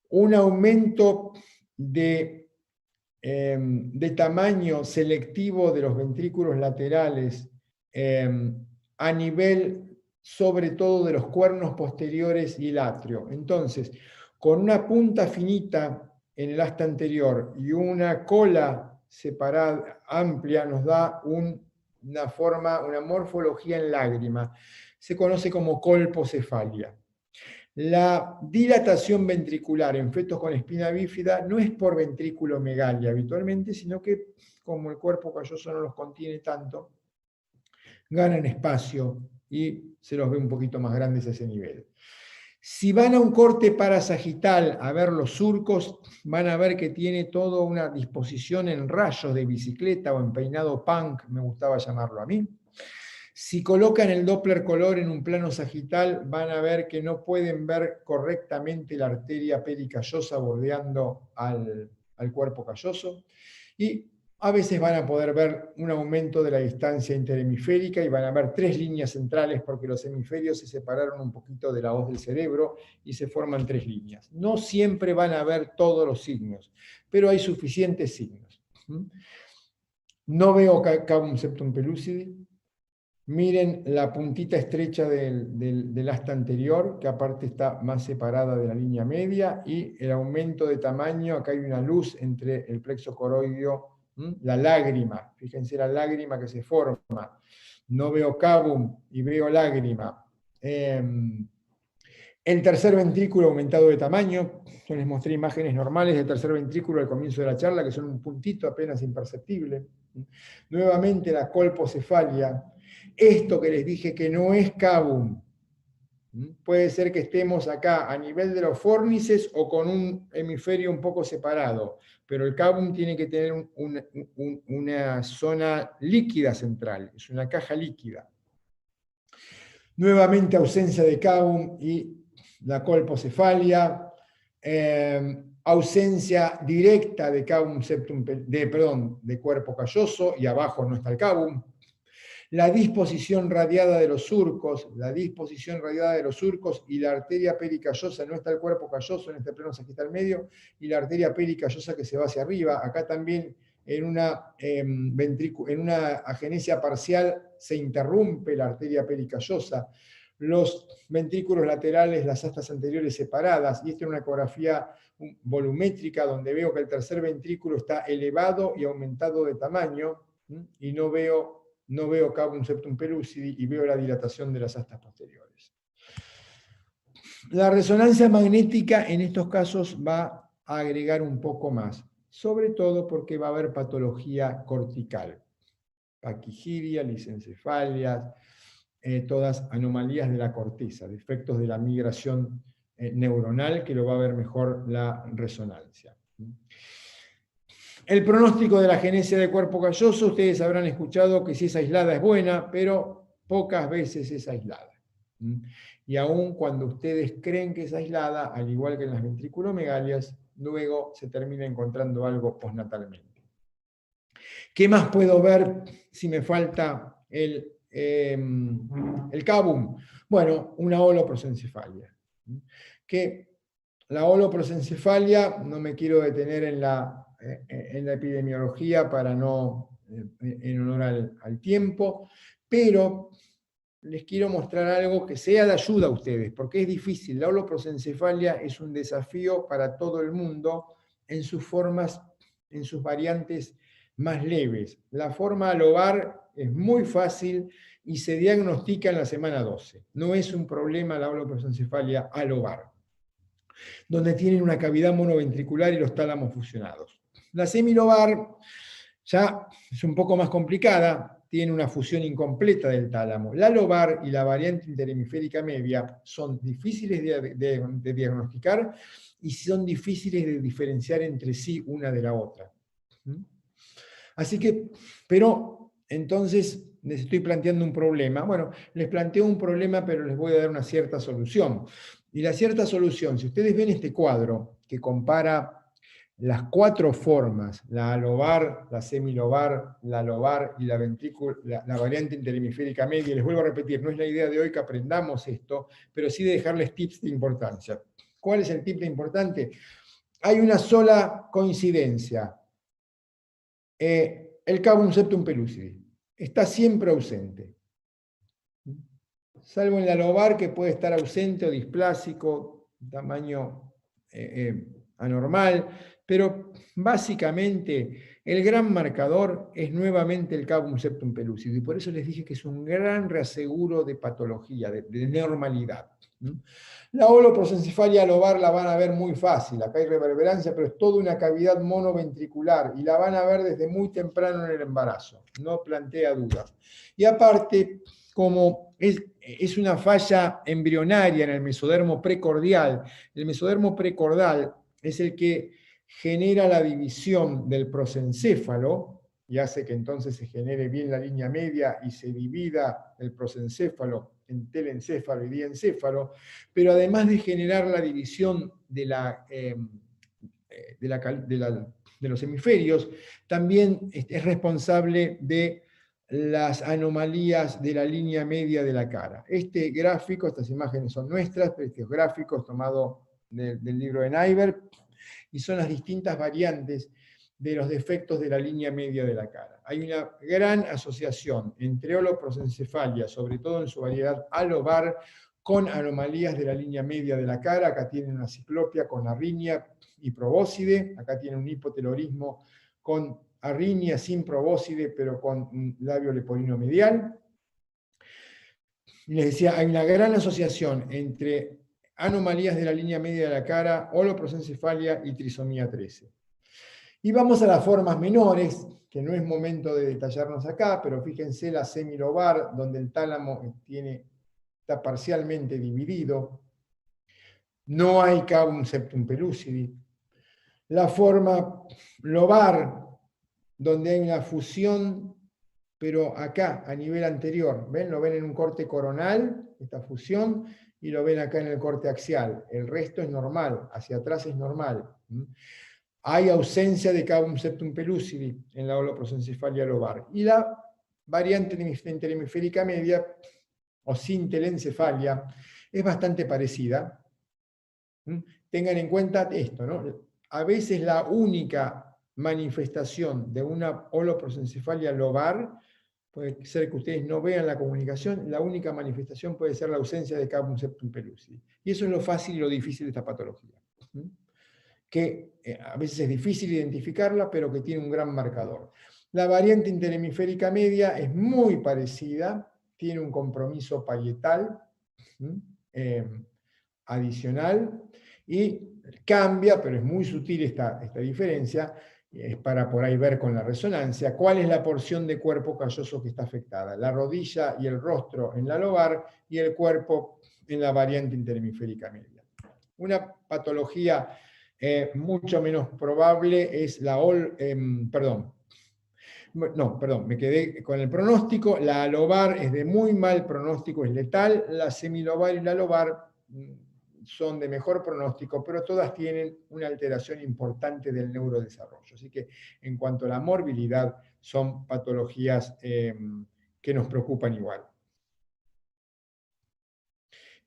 un aumento de tamaño selectivo de los ventrículos laterales a nivel sobre todo de los cuernos posteriores y el atrio. Entonces, con una punta finita en el asta anterior y una cola separada, amplia, nos da una forma, una morfología en lágrima. Se conoce como colpocefalia. La dilatación ventricular en fetos con espina bífida no es por ventrículomegalia habitualmente, sino que como el cuerpo calloso no los contiene tanto, ganan espacio y se los ve un poquito más grandes a ese nivel. Si van a un corte parasagital a ver los surcos, van a ver que tiene toda una disposición en rayos de bicicleta o en peinado punk, me gustaba llamarlo a mí. Si colocan el Doppler color en un plano sagital, van a ver que no pueden ver correctamente la arteria pericallosa bordeando al cuerpo calloso. Y a veces van a poder ver un aumento de la distancia interhemisférica y van a ver tres líneas centrales porque los hemisferios se separaron un poquito de la hoz del cerebro y se forman tres líneas. No siempre van a ver todos los signos, pero hay suficientes signos. No veo cavum septum pellucidi. Miren la puntita estrecha del asta anterior, que aparte está más separada de la línea media, y el aumento de tamaño, acá hay una luz entre el plexo coroideo, la lágrima, fíjense la lágrima que se forma. No veo cavum y veo lágrima. El tercer ventrículo aumentado de tamaño, yo les mostré imágenes normales del tercer ventrículo al comienzo de la charla, que son un puntito apenas imperceptible. Nuevamente la colpocefalia. Esto que les dije que no es cavum, Puede ser que estemos acá a nivel de los fórnices o con un hemisferio un poco separado, pero el cábum tiene que tener una zona líquida central, es una caja líquida. Nuevamente ausencia de cábum y la colpocefalia, ausencia directa de cábum septum, de cuerpo calloso, y abajo no está el cábum. La disposición radiada de los surcos, y la arteria pericallosa, no está el cuerpo calloso en este plano sagital medio, y la arteria pericallosa que se va hacia arriba. Acá también en una agenesia parcial se interrumpe la arteria pericallosa. Los ventrículos laterales, las astas anteriores separadas, y esta es una ecografía volumétrica donde veo que el tercer ventrículo está elevado y aumentado de tamaño, y no veo cábum septum pellucidi, y veo la dilatación de las astas posteriores. La resonancia magnética en estos casos va a agregar un poco más, sobre todo porque va a haber patología cortical, paquigiria, lisencefalias, todas anomalías de la corteza, defectos de la migración neuronal, que lo va a ver mejor la resonancia. El pronóstico de la agenesia de cuerpo calloso, ustedes habrán escuchado que si es aislada es buena, pero pocas veces es aislada. Y aun cuando ustedes creen que es aislada, al igual que en las ventriculomegalias, luego se termina encontrando algo postnatalmente. ¿Qué más puedo ver si me falta el cábum? Bueno, una holoprosencefalia. Que la holoprosencefalia, no me quiero detener en la epidemiología para no, en honor al tiempo, pero les quiero mostrar algo que sea de ayuda a ustedes, porque es difícil. La holoprosencefalia es un desafío para todo el mundo en sus formas, en sus variantes más leves. La forma alobar es muy fácil y se diagnostica en la semana 12. No es un problema la holoprosencefalia alobar, donde tienen una cavidad monoventricular y los tálamos fusionados. La semilobar ya es un poco más complicada, tiene una fusión incompleta del tálamo. La lobar y la variante interhemisférica media son difíciles de diagnosticar y son difíciles de diferenciar entre sí una de la otra. Así que, pero entonces les estoy planteando un problema. Bueno, les planteo un problema, pero les voy a dar una cierta solución. Y la cierta solución, si ustedes ven este cuadro que compara las 4 formas, la alobar, la semilobar, la lobar y la variante interhemisférica media, les vuelvo a repetir, no es la idea de hoy que aprendamos esto, pero sí de dejarles tips de importancia. ¿Cuál es el tip de importante? Hay una sola coincidencia. El cábum septum pellucidi está siempre ausente, salvo en la lobar, que puede estar ausente o displásico, tamaño anormal, pero básicamente el gran marcador es nuevamente el cábum septum pellucidi, y por eso les dije que es un gran reaseguro de patología, de normalidad. La holoprosencefalia lobar la van a ver muy fácil, acá hay reverberancia, pero es toda una cavidad monoventricular, y la van a ver desde muy temprano en el embarazo, no plantea dudas. Y aparte, como es una falla embrionaria en el mesodermo precordial, el mesodermo precordial es el que genera la división del prosencéfalo, y hace que entonces se genere bien la línea media y se divida el prosencéfalo en telencéfalo y diencéfalo, pero además de generar la división de los hemisferios, también es responsable de las anomalías de la línea media de la cara. Este gráfico, estas imágenes son nuestras, pero estos gráficos tomados del libro de Nyberg, y son las distintas variantes de los defectos de la línea media de la cara. Hay una gran asociación entre holoprosencefalia, sobre todo en su variedad alobar, con anomalías de la línea media de la cara. Acá tienen una ciclopia con arrinia y probóscide, acá tienen un hipotelorismo con arrinia sin probóscide, pero con un labio leporino medial. Y les decía, hay una gran asociación entre anomalías de la línea media de la cara, holoprosencefalia y trisomía 13. Y vamos a las formas menores, que no es momento de detallarnos acá, pero fíjense la semilobar, donde el tálamo tiene está parcialmente dividido, no hay cavum septum pellucidi. La forma lobar, donde hay una fusión, pero acá, a nivel anterior, ¿ven? Lo ven en un corte coronal, esta fusión, y lo ven acá en el corte axial. El resto es normal, hacia atrás es normal. Hay ausencia de cavum septum pellucidi en la holoprosencefalia lobar. Y la variante interhemisférica media, o sin telencefalia, es bastante parecida. Tengan en cuenta esto, ¿no? A veces la única manifestación de una holoprosencefalia lobar, puede ser que ustedes no vean la comunicación, la única manifestación puede ser la ausencia de cavum septum pellucidi. Y eso es lo fácil y lo difícil de esta patología. Que a veces es difícil identificarla, pero que tiene un gran marcador. La variante interhemisférica media es muy parecida, tiene un compromiso parietal adicional y cambia, pero es muy sutil esta diferencia, es para por ahí ver con la resonancia, cuál es la porción de cuerpo calloso que está afectada. La rodilla y el rostro en la lobar y el cuerpo en la variante interhemisférica media. Una patología mucho menos probable es la me quedé con el pronóstico. La lobar es de muy mal pronóstico, es letal. La semilobar y la lobar son de mejor pronóstico, pero todas tienen una alteración importante del neurodesarrollo. Así que en cuanto a la morbilidad, son patologías que nos preocupan igual.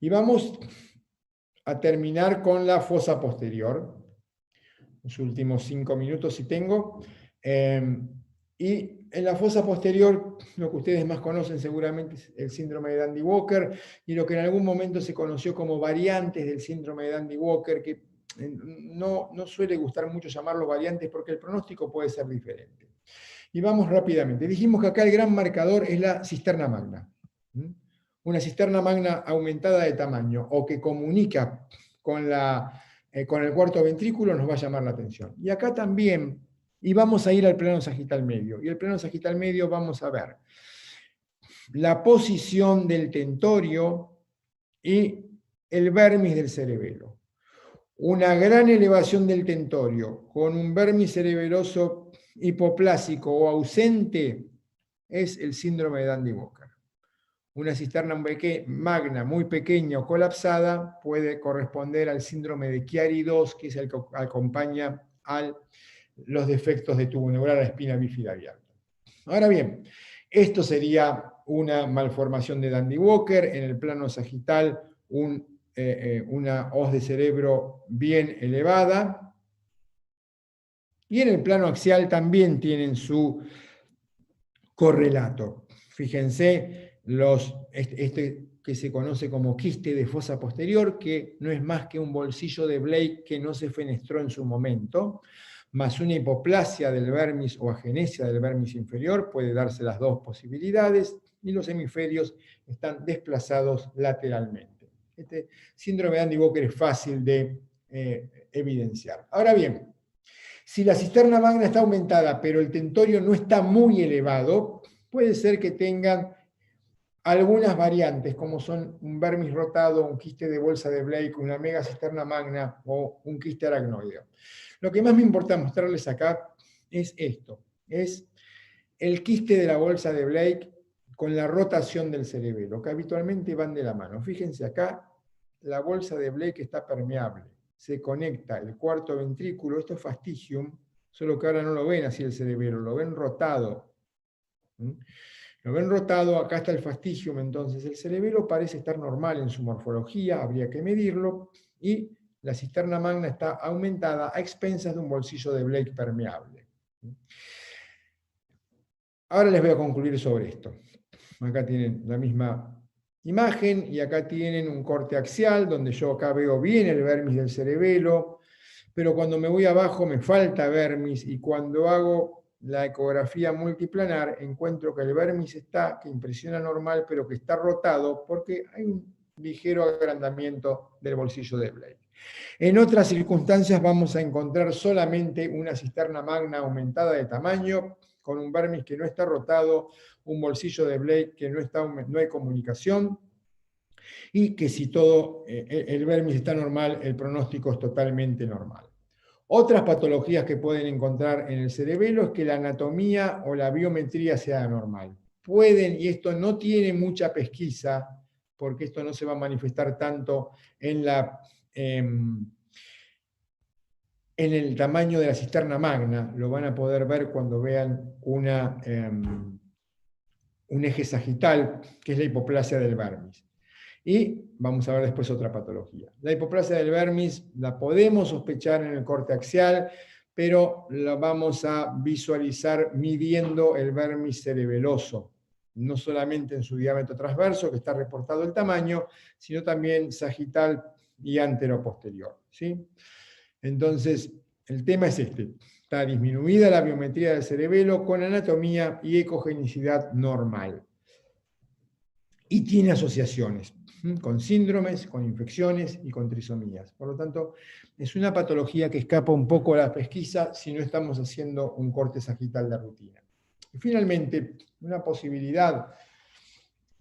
Y vamos a terminar con la fosa posterior. Los últimos 5 minutos si tengo. Y en la fosa posterior, lo que ustedes más conocen seguramente es el síndrome de Dandy-Walker, y lo que en algún momento se conoció como variantes del síndrome de Dandy-Walker, que no suele gustar mucho llamarlo variantes porque el pronóstico puede ser diferente. Y vamos rápidamente. Dijimos que acá el gran marcador es la cisterna magna. Una cisterna magna aumentada de tamaño o que comunica con el cuarto ventrículo nos va a llamar la atención. Y acá también, y vamos a ir al plano sagital medio. Y el plano sagital medio vamos a ver la posición del tentorio y el vermis del cerebelo. Una gran elevación del tentorio con un vermis cerebeloso hipoplásico o ausente es el síndrome de Dandy-Walker. Una cisterna magna muy pequeña o colapsada puede corresponder al síndrome de Chiari II, que es el que acompaña a los defectos de tubo neural a la espina bífida abierta. Ahora bien, esto sería una malformación de Dandy-Walker. En el plano sagital, una hoz de cerebro bien elevada. Y en el plano axial también tienen su correlato. Fíjense, este que se conoce como quiste de fosa posterior, que no es más que un bolsillo de Blake que no se fenestró en su momento, más una hipoplasia del vermis o agenesia del vermis inferior, puede darse las dos posibilidades, y los hemisferios están desplazados lateralmente. Este síndrome de Dandy-Walker es fácil de evidenciar. Ahora bien, si la cisterna magna está aumentada, pero el tentorio no está muy elevado, puede ser que tengan algunas variantes, como son un vermis rotado, un quiste de bolsa de Blake, una megacisterna magna o un quiste aracnoideo. Lo que más me importa mostrarles acá es esto, es el quiste de la bolsa de Blake con la rotación del cerebelo, que habitualmente van de la mano. Fíjense acá, la bolsa de Blake está permeable, se conecta el cuarto ventrículo, esto es fastigium, solo que ahora no lo ven así el cerebelo, lo ven rotado. Lo ven rotado, acá está el fastigium, entonces el cerebelo parece estar normal en su morfología, habría que medirlo, y la cisterna magna está aumentada a expensas de un bolsillo de Blake permeable. Ahora les voy a concluir sobre esto. Acá tienen la misma imagen, y acá tienen un corte axial, donde yo acá veo bien el vermis del cerebelo, pero cuando me voy abajo me falta vermis, y cuando hago la ecografía multiplanar encuentro que el vermis está, que impresiona normal, pero que está rotado porque hay un ligero agrandamiento del bolsillo de Blake. En otras circunstancias vamos a encontrar solamente una cisterna magna aumentada de tamaño, con un vermis que no está rotado, un bolsillo de Blake que no hay comunicación. Y que si todo el vermis está normal, el pronóstico es totalmente normal. Otras patologías que pueden encontrar en el cerebelo es que la anatomía o la biometría sea anormal. Pueden, y esto no tiene mucha pesquisa, porque esto no se va a manifestar tanto en el tamaño de la cisterna magna, lo van a poder ver cuando vean un eje sagital, que es la hipoplasia del vermis. Y vamos a ver después otra patología. La hipoplasia del vermis la podemos sospechar en el corte axial, pero la vamos a visualizar midiendo el vermis cerebeloso, no solamente en su diámetro transverso, que está reportado el tamaño, sino también sagital y anteroposterior, ¿sí? Entonces, el tema es este. Está disminuida la biometría del cerebelo con anatomía y ecogenicidad normal. Y tiene asociaciones con síndromes, con infecciones y con trisomías. Por lo tanto, es una patología que escapa un poco a la pesquisa si no estamos haciendo un corte sagital de rutina. Y finalmente, una posibilidad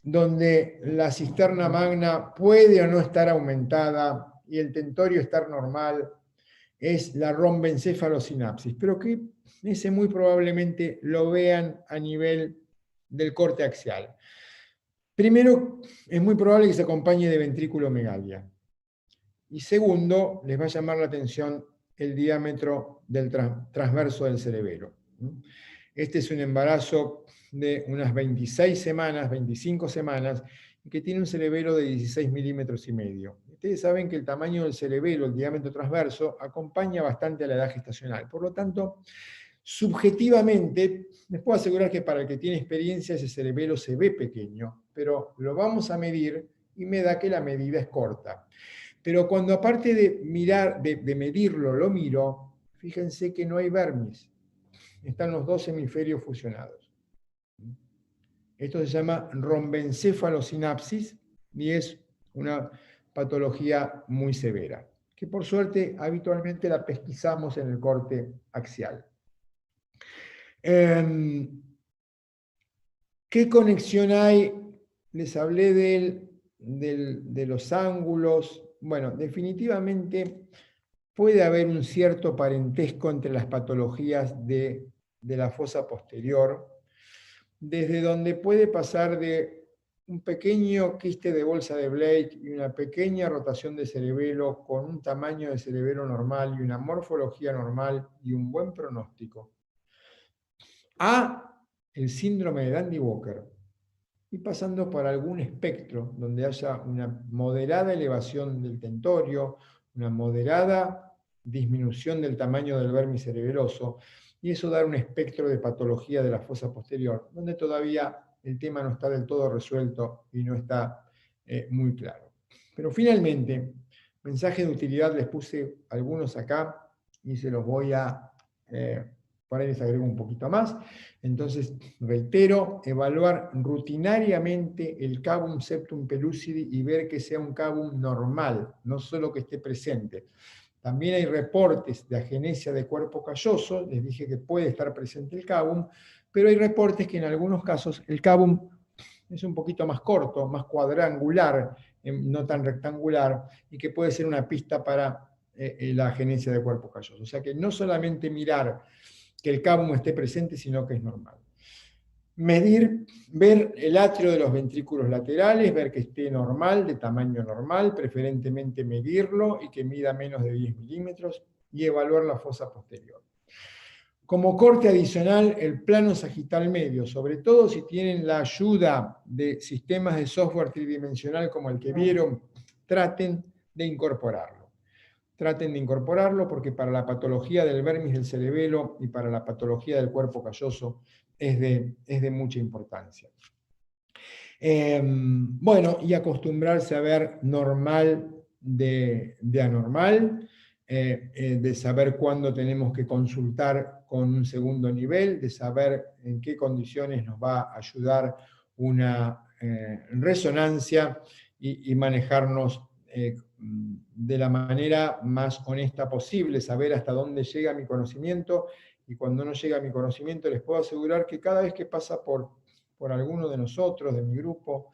donde la cisterna magna puede o no estar aumentada y el tentorio estar normal es la rombencefalosinapsis, pero que ese muy probablemente lo vean a nivel del corte axial. Primero, es muy probable que se acompañe de ventrículomegalia. Y segundo, les va a llamar la atención el diámetro del transverso del cerebelo. Este es un embarazo de unas 26 semanas, 25 semanas, y que tiene un cerebelo de 16 milímetros y medio. Ustedes saben que el tamaño del cerebelo, el diámetro transverso, acompaña bastante a la edad gestacional. Por lo tanto, subjetivamente, les puedo asegurar que para el que tiene experiencia ese cerebelo se ve pequeño, pero lo vamos a medir y me da que la medida es corta. Pero cuando aparte de medirlo, lo miro, fíjense que no hay vermis. Están los dos hemisferios fusionados. Esto se llama rombencefalosinapsis y es una patología muy severa, que por suerte habitualmente la pesquisamos en el corte axial. ¿Qué conexión hay? Les hablé de los ángulos. Bueno, definitivamente puede haber un cierto parentesco entre las patologías de la fosa posterior, desde donde puede pasar de un pequeño quiste de bolsa de Blake y una pequeña rotación de cerebelo con un tamaño de cerebelo normal y una morfología normal y un buen pronóstico, a el síndrome de Dandy-Walker, y pasando por algún espectro donde haya una moderada elevación del tentorio, una moderada disminución del tamaño del vermis cerebeloso, y eso da un espectro de patología de la fosa posterior, donde todavía el tema no está del todo resuelto y no está muy claro. Pero finalmente, mensaje de utilidad, les puse algunos acá y se los voy a... por ahí les agrego un poquito más. Entonces, reitero, evaluar rutinariamente el cavum septum pellucidi y ver que sea un cavum normal, no solo que esté presente. También hay reportes de agenesia de cuerpo calloso, les dije que puede estar presente el cavum, pero hay reportes que en algunos casos el cavum es un poquito más corto, más cuadrangular, no tan rectangular, y que puede ser una pista para la agenesia de cuerpo calloso. O sea que no solamente mirar que el cavum esté presente, sino que es normal. Medir, ver el atrio de los ventrículos laterales, ver que esté normal, de tamaño normal, preferentemente medirlo y que mida menos de 10 milímetros, y evaluar la fosa posterior. Como corte adicional, el plano sagital medio, sobre todo si tienen la ayuda de sistemas de software tridimensional como el que vieron, traten de incorporarlo. Traten de incorporarlo porque para la patología del vermis del cerebelo y para la patología del cuerpo calloso es de mucha importancia. Bueno, y acostumbrarse a ver normal de anormal, de saber cuándo tenemos que consultar con un segundo nivel, de saber en qué condiciones nos va a ayudar una resonancia y manejarnos de la manera más honesta posible, saber hasta dónde llega mi conocimiento, y cuando no llega mi conocimiento les puedo asegurar que cada vez que pasa por alguno de nosotros, de mi grupo,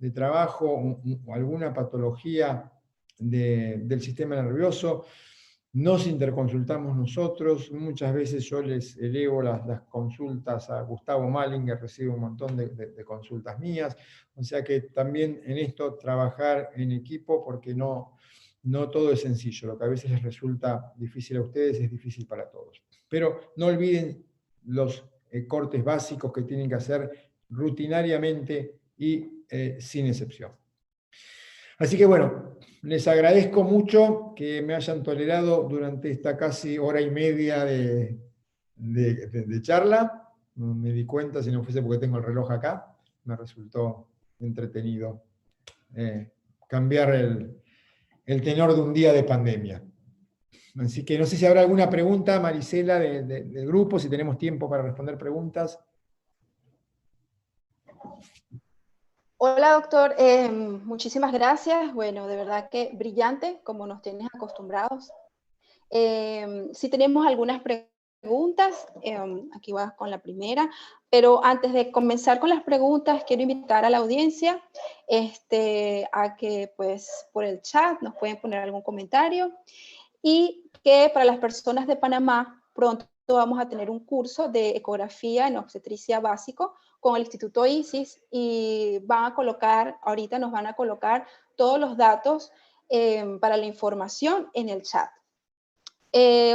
de trabajo o alguna patología del sistema nervioso, nos interconsultamos nosotros, muchas veces yo les elevo las consultas a Gustavo Malinger, recibe un montón de consultas mías, o sea que también en esto trabajar en equipo, porque no todo es sencillo, lo que a veces les resulta difícil a ustedes es difícil para todos. Pero no olviden los cortes básicos que tienen que hacer rutinariamente y sin excepción. Así que bueno, les agradezco mucho que me hayan tolerado durante esta casi hora y media de charla. No me di cuenta, si no fuese porque tengo el reloj acá, me resultó entretenido cambiar el tenor de un día de pandemia. Así que no sé si habrá alguna pregunta, Marisela, del grupo, si tenemos tiempo para responder preguntas. Hola, doctor. Muchísimas gracias. Bueno, de verdad que brillante, como nos tienes acostumbrados. Si tenemos algunas preguntas, aquí va con la primera, pero antes de comenzar con las preguntas, quiero invitar a la audiencia a que pues por el chat nos pueden poner algún comentario, y que para las personas de Panamá pronto vamos a tener un curso de ecografía en obstetricia básico con el Instituto ISIS, y ahorita nos van a colocar todos los datos para la información en el chat.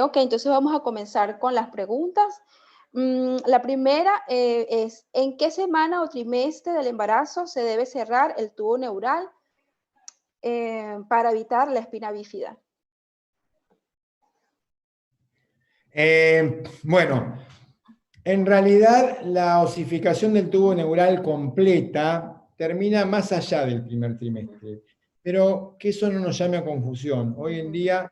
Ok, entonces vamos a comenzar con las preguntas. La primera es, ¿en qué semana o trimestre del embarazo se debe cerrar el tubo neural para evitar la espina bífida? Bueno, en realidad la osificación del tubo neural completa termina más allá del primer trimestre, pero que eso no nos llame a confusión. Hoy en día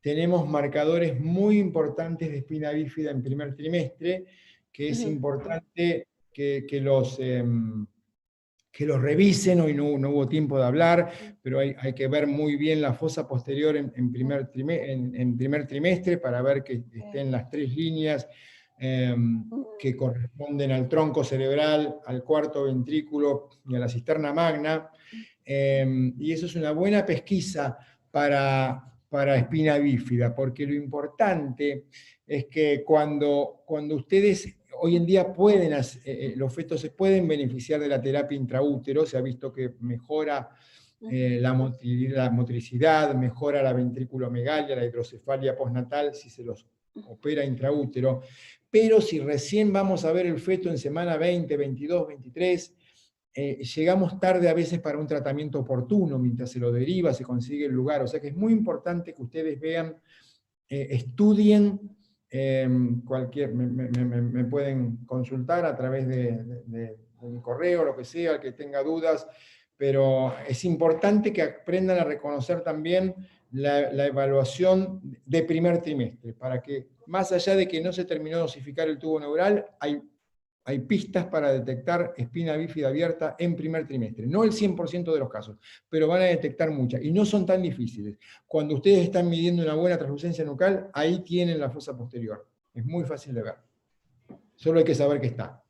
tenemos marcadores muy importantes de espina bífida en primer trimestre, que es importante que los revisen. Hoy no hubo tiempo de hablar, pero hay que ver muy bien la fosa posterior en primer trimestre para ver que estén las 3 líneas que corresponden al tronco cerebral, al cuarto ventrículo y a la cisterna magna. Y eso es una buena pesquisa para espina bífida, porque lo importante es que cuando ustedes hoy en día los fetos se pueden beneficiar de la terapia intraútero, se ha visto que mejora la motricidad, mejora la ventriculomegalia, la hidrocefalia postnatal si se los opera intraútero, pero si recién vamos a ver el feto en semana 20, 22, 23, llegamos tarde a veces para un tratamiento oportuno, mientras se lo deriva, se consigue el lugar. O sea que es muy importante que ustedes vean, estudien, me pueden consultar a través de mi correo, lo que sea, el que tenga dudas, pero es importante que aprendan a reconocer también la evaluación de primer trimestre, para que, más allá de que no se terminó de osificar el tubo neural, hay pistas para detectar espina bífida abierta en primer trimestre. No el 100% de los casos, pero van a detectar muchas, y no son tan difíciles. Cuando ustedes están midiendo una buena translucencia nucal, ahí tienen la fosa posterior. Es muy fácil de ver. Solo hay que saber que está.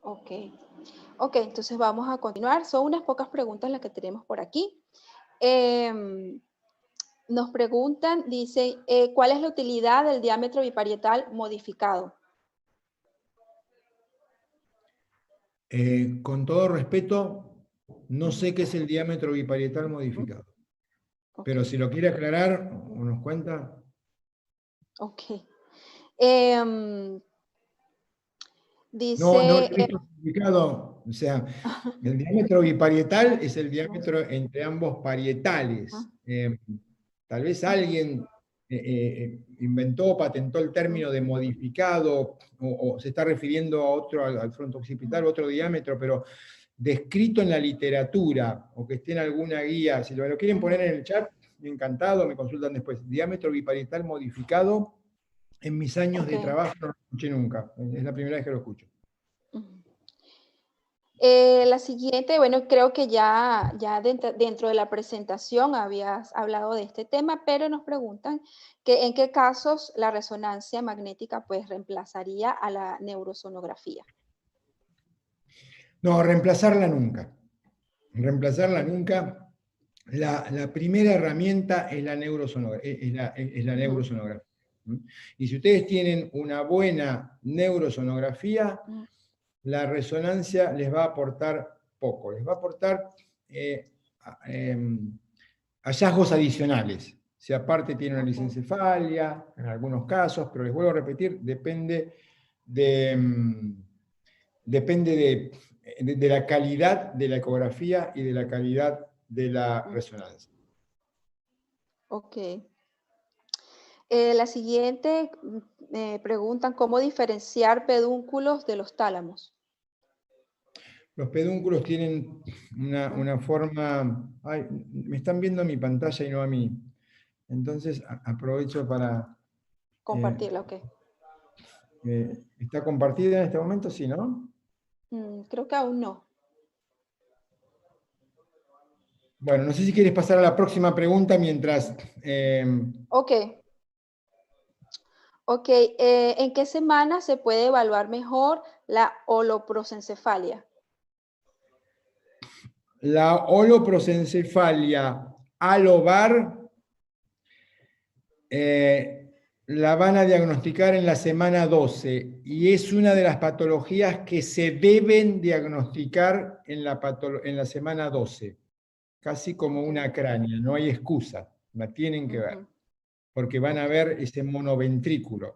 Ok, entonces vamos a continuar. Son unas pocas preguntas las que tenemos por aquí. Nos preguntan, dice, ¿cuál es la utilidad del diámetro biparietal modificado? Con todo respeto, no sé qué es el diámetro biparietal modificado. Okay. Pero si lo quiere aclarar o nos cuenta. Ok. Dice... No lo he visto modificado. O sea, el diámetro biparietal es el diámetro entre ambos parietales. Tal vez alguien inventó, patentó el término de modificado, o se está refiriendo a otro, al fronto occipital, otro diámetro, pero descrito en la literatura, o que esté en alguna guía, si lo quieren poner en el chat, encantado, me consultan después. Diámetro biparietal modificado, en mis años de trabajo no lo escuché nunca, es la primera vez que lo escucho. La siguiente, bueno, creo que ya dentro de la presentación habías hablado de este tema, pero nos preguntan que en qué casos la resonancia magnética pues reemplazaría a la neurosonografía. No, reemplazarla nunca. reemplazarla nunca. La primera herramienta es la neurosonografía. Y si ustedes tienen una buena neurosonografía, la resonancia les va a aportar poco, les va a aportar hallazgos adicionales. Si aparte tiene una lisencefalia, en algunos casos, pero les vuelvo a repetir, depende de la calidad de la ecografía y de la calidad de la resonancia. Ok. La siguiente preguntan cómo diferenciar pedúnculos de los tálamos. Los pedúnculos tienen una forma... Ay, me están viendo mi pantalla y no a mí. Entonces aprovecho para... Compartirla, ok. ¿Está compartida en este momento? Sí, ¿no? Creo que aún no. Bueno, no sé si quieres pasar a la próxima pregunta mientras... Ok. Ok, ¿en qué semana se puede evaluar mejor la holoprosencefalia? La holoprosencefalia alobar la van a diagnosticar en la semana 12 y es una de las patologías que se deben diagnosticar en la semana 12, casi como una cránea, no hay excusa, la tienen que ver, porque van a ver ese monoventrículo.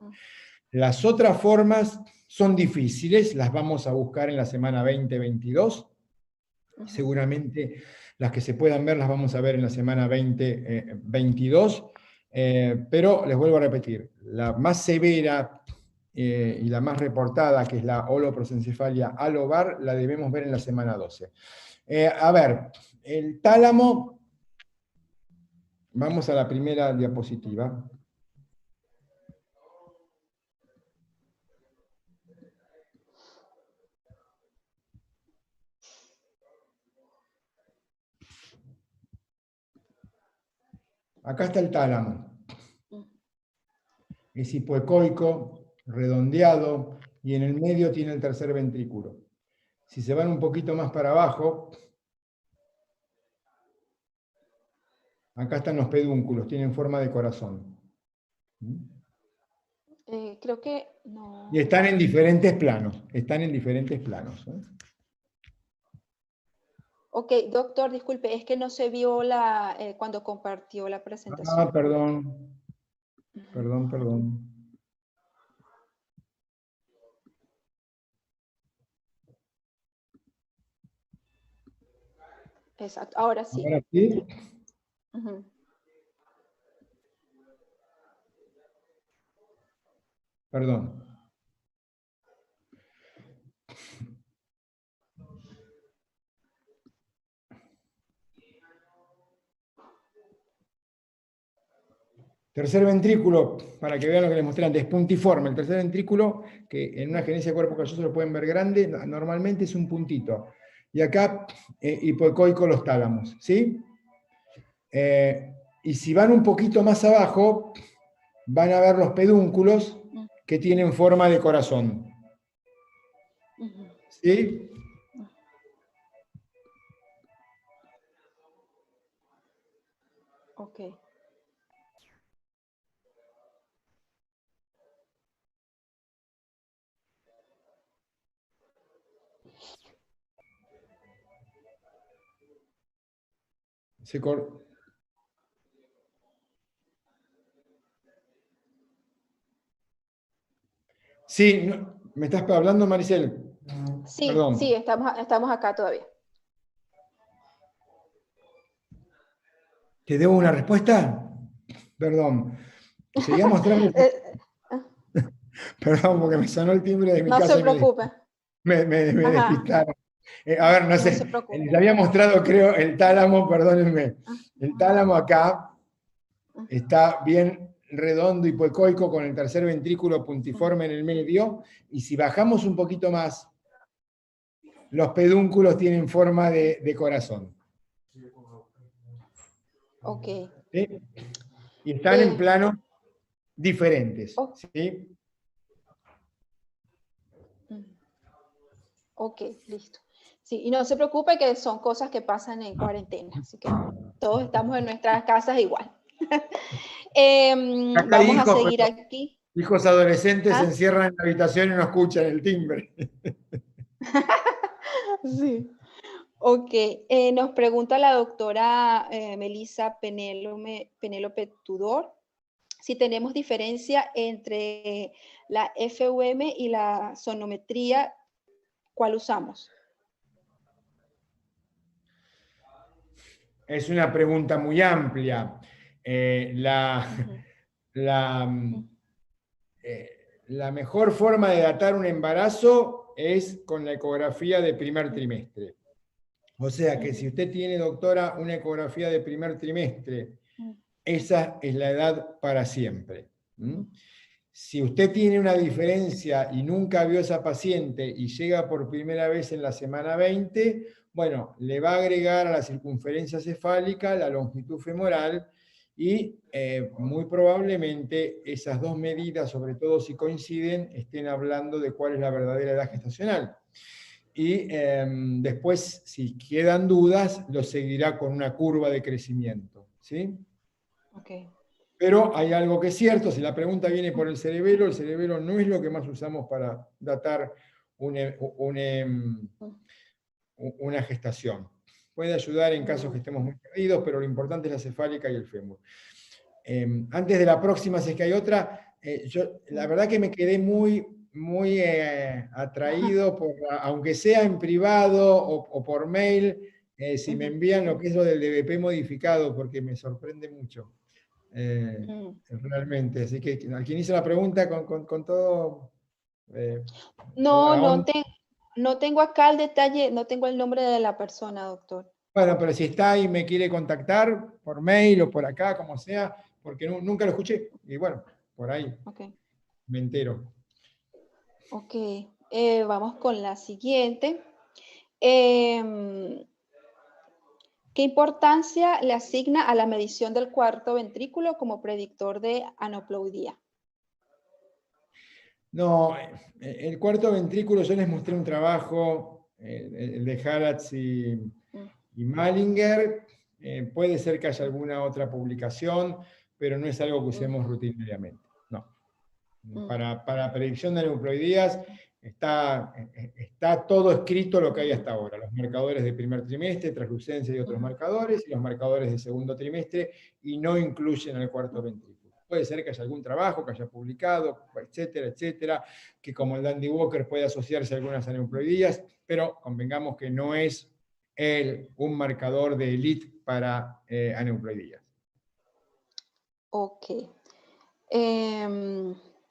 Las otras formas son difíciles, las vamos a buscar en la semana 20-22, seguramente las que se puedan ver las vamos a ver en la semana 20-22, pero les vuelvo a repetir, la más severa y la más reportada, que es la holoprosencefalia alobar, la debemos ver en la semana 12. A ver, el tálamo, vamos a la primera diapositiva. Acá está el tálamo. Es hipoecoico, redondeado, y en el medio tiene el tercer ventrículo. Si se van un poquito más para abajo, acá están los pedúnculos, tienen forma de corazón. Creo que no. Y están en diferentes planos, ¿eh? Ok, doctor, disculpe, es que no se vio cuando compartió la presentación. Ah, perdón. Perdón. Exacto, ahora sí. Ahora sí. Perdón. Tercer ventrículo, para que vean lo que les mostré antes, puntiforme. El tercer ventrículo, que en una gerencia de cuerpo calloso lo pueden ver grande, normalmente es un puntito. Y acá, hipoecoico los tálamos, ¿sí? Y si van un poquito más abajo, van a ver los pedúnculos que tienen forma de corazón. ¿Sí? Ok. Sí, ¿me estás hablando, Maricel? Sí, Perdón. sí, estamos acá todavía. ¿Te debo una respuesta? Perdón. Seguía mostrando. Perdón, porque me sonó el timbre de mi casa. No se preocupe. Me despistaron. A ver, no sé. se preocupe. Les había mostrado, creo, el tálamo, perdónenme. El tálamo acá está bien redondo, hipoecoico, con el tercer ventrículo puntiforme en el medio. Y si bajamos un poquito más, los pedúnculos tienen forma de corazón. Ok. ¿Sí? Y están en planos diferentes. ¿Sí? Ok, listo. Sí, y no se preocupe que son cosas que pasan en cuarentena, así que todos estamos en nuestras casas igual. Acá Vamos a hijos, seguir aquí. hijos adolescentes se ¿Ah? encierran en la habitación y no escuchan el timbre. Sí. Ok, nos pregunta la doctora Melissa Penélope Tudor si tenemos diferencia entre la FUM y la sonometría, ¿cuál usamos? Es una pregunta muy amplia. Ujú. La, la mejor forma de datar un embarazo es con la ecografía de primer trimestre. O sea que si usted tiene, doctora, una ecografía de primer trimestre, esa es la edad para siempre. Si usted tiene una diferencia y nunca vio a esa paciente y llega por primera vez en la semana 20, bueno, le va a agregar a la circunferencia cefálica la longitud femoral y muy probablemente esas dos medidas, sobre todo si coinciden, estén hablando de cuál es la verdadera edad gestacional. Y después, si quedan dudas, lo seguirá con una curva de crecimiento. ¿Sí? Okay. Pero hay algo que es cierto, si la pregunta viene por el cerebelo no es lo que más usamos para datar una gestación. Puede ayudar en casos que estemos muy perdidos, pero lo importante es la cefálica y el fémur. Antes de la próxima, si es que hay otra, yo la verdad que me quedé muy atraído, aunque sea en privado o por mail, si me envían lo que es lo del DBP modificado, porque me sorprende mucho. Realmente, así que a quien hizo la pregunta con todo No, buena onda. no tengo acá el detalle, no tengo el nombre de la persona, doctor. Bueno, pero si está y me quiere contactar por mail o por acá, como sea, porque nunca lo escuché, y bueno, por ahí Okay. me entero. Ok, vamos con la siguiente. ¿Qué importancia le asigna a la medición del cuarto ventrículo como predictor de aneuploidía? No, el cuarto ventrículo, yo les mostré un trabajo, el de Haratz y Malinger, puede ser que haya alguna otra publicación, pero no es algo que usemos rutinariamente, no. Para predicción de aneuploidías está todo escrito lo que hay hasta ahora, los marcadores de primer trimestre, translucencia y otros marcadores, y los marcadores de segundo trimestre, y no incluyen al cuarto ventrículo. Puede ser que haya algún trabajo que haya publicado, etcétera, etcétera, que como el Dandy Walker puede asociarse a algunas aneuploidías, pero convengamos que no es un marcador de elite para aneuploidías. Ok.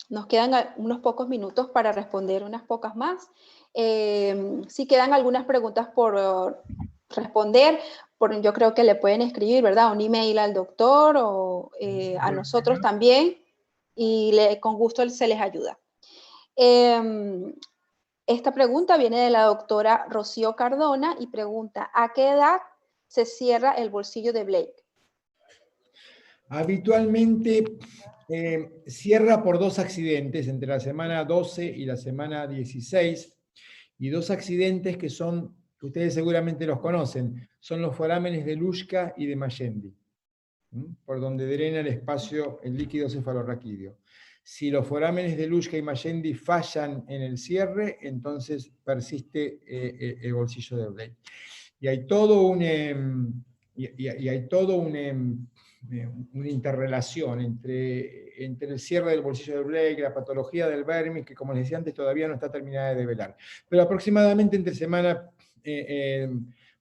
Nos quedan unos pocos minutos para responder unas pocas más. Si quedan algunas preguntas por responder, yo creo que le pueden escribir, ¿verdad? Un email al doctor o a nosotros también y con gusto se les ayuda. Esta pregunta viene de la doctora Rocío Cardona y pregunta, ¿a qué edad se cierra el bolsillo de Blake? Habitualmente cierra por dos accidentes entre la semana 12 y la semana 16, y dos accidentes que ustedes seguramente los conocen, son los forámenes de Luschka y de Mayendi, por donde drena el espacio, el líquido cefalorraquídeo. Si los forámenes de Luschka y Mayendi fallan en el cierre, entonces persiste el bolsillo de Blake. Y hay todo una interrelación entre el cierre del bolsillo de Blake, la patología del vermis, que como les decía antes todavía no está terminada de develar. Pero aproximadamente entre semana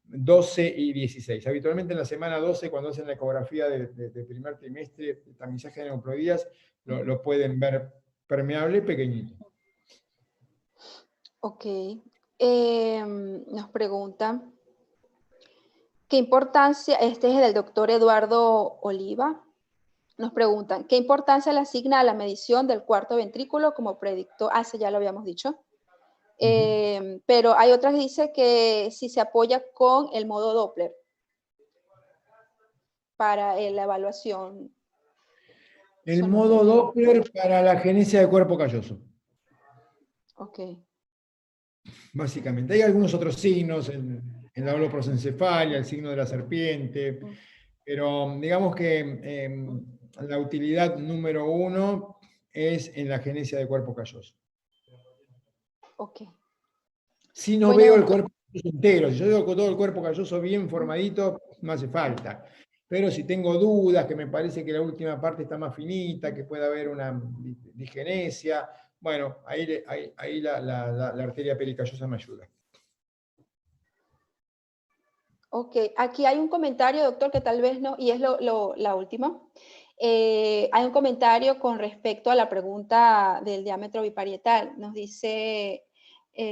12 y 16. Habitualmente en la semana 12, cuando hacen la ecografía de primer trimestre, el tamizaje de aneuploidías, lo pueden ver permeable, pequeñito. Ok. Nos preguntan, ¿qué importancia, este es del doctor Eduardo Oliva, nos preguntan, ¿qué importancia le asigna a la medición del cuarto ventrículo como predictor? Ese ya lo habíamos dicho. Pero hay otras que dice que si se apoya con el modo Doppler para la evaluación. El modo Doppler para la genesia de cuerpo calloso. Ok. básicamente. Hay algunos otros signos, en la holoprosencefalia, el signo de la serpiente, pero digamos que la utilidad número 1 es en la genesia de cuerpo calloso. Ok. Si no Bueno, veo el doctor. cuerpo entero, si yo veo todo el cuerpo calloso bien formadito, no hace falta. Pero si tengo dudas, que me parece que la última parte está más finita, que puede haber una digenesia, bueno, ahí la arteria pericallosa me ayuda. Ok, aquí hay un comentario, doctor, que tal vez no, y es la última. Hay un comentario con respecto a la pregunta del diámetro biparietal. Nos dice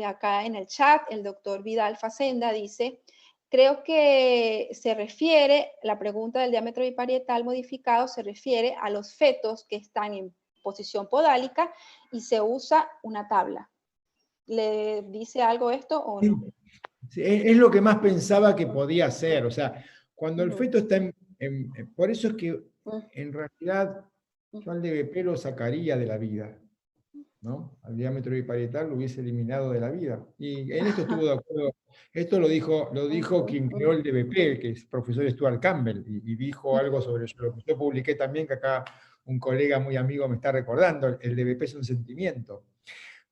acá en el chat, el doctor Vidal Facenda dice, creo que se refiere, la pregunta del diámetro biparietal modificado se refiere a los fetos que están en posición podálica y se usa una tabla. ¿Le dice algo esto o no? Sí, es lo que más pensaba que podía ser. O sea, cuando el feto está por eso es que en realidad yo al DBP lo sacaría de la vida, ¿no? Al diámetro biparietal lo hubiese eliminado de la vida. Y en esto estuvo de acuerdo. Esto lo dijo quien creó el DBP, que es el profesor Stuart Campbell, y dijo algo sobre lo que yo publiqué también, que acá un colega muy amigo me está recordando. El DBP es un sentimiento.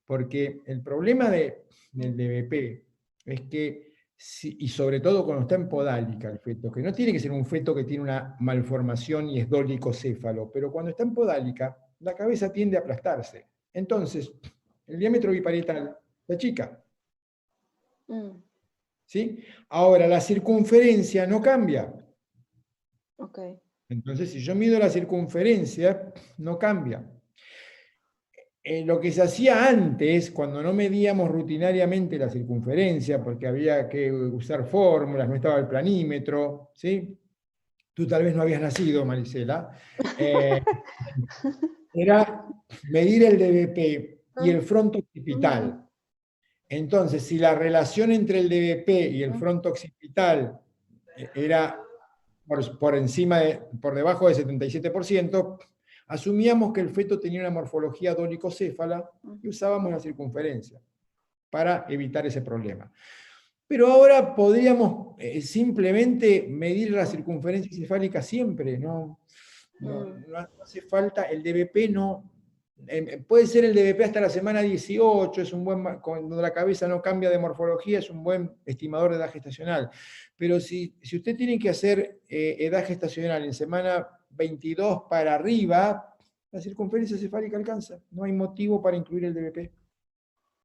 Porque el problema del DBP es que, y sobre todo cuando está en podálica el feto, que no tiene que ser un feto que tiene una malformación y es dolicocéfalo, pero cuando está en podálica, la cabeza tiende a aplastarse. Entonces, el diámetro biparietal se achica. ¿Sí? Ahora, la circunferencia no cambia. Okay. Entonces, si yo mido la circunferencia, no cambia. Lo que se hacía antes, cuando no medíamos rutinariamente la circunferencia, porque había que usar fórmulas, no estaba el planímetro, ¿sí? Tú tal vez no habías nacido, Marisela. Era medir el DBP y el fronto occipital. Entonces, si la relación entre el DBP y el fronto occipital era por debajo del 77%, asumíamos que el feto tenía una morfología dolicocéfala y usábamos la circunferencia para evitar ese problema. Pero ahora podríamos simplemente medir la circunferencia cefálica siempre, no hace falta, el DBP no, puede ser el DBP hasta la semana 18, es un buen, cuando la cabeza no cambia de morfología, es un buen estimador de edad gestacional. Pero si usted tiene que hacer edad gestacional en semana 22 para arriba, la circunferencia cefálica alcanza. No hay motivo para incluir el DBP.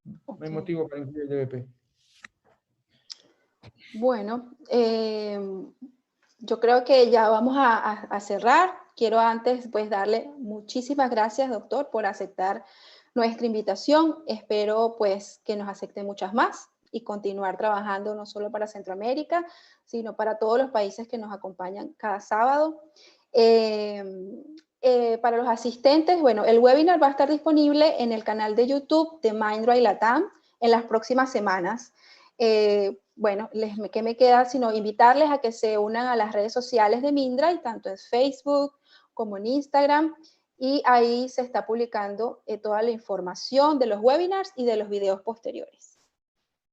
No hay motivo para incluir el DBP. Bueno, yo creo que ya vamos a cerrar. Quiero antes pues darle muchísimas gracias, doctor, por aceptar nuestra invitación. Espero pues que nos acepten muchas más y continuar trabajando no solo para Centroamérica, sino para todos los países que nos acompañan cada sábado. Para los asistentes, bueno, el webinar va a estar disponible en el canal de YouTube de Mindray Latam en las próximas semanas. Bueno, ¿qué me queda sino invitarles a que se unan a las redes sociales de Mindray, tanto en Facebook como en Instagram, y ahí se está publicando toda la información de los webinars y de los videos posteriores.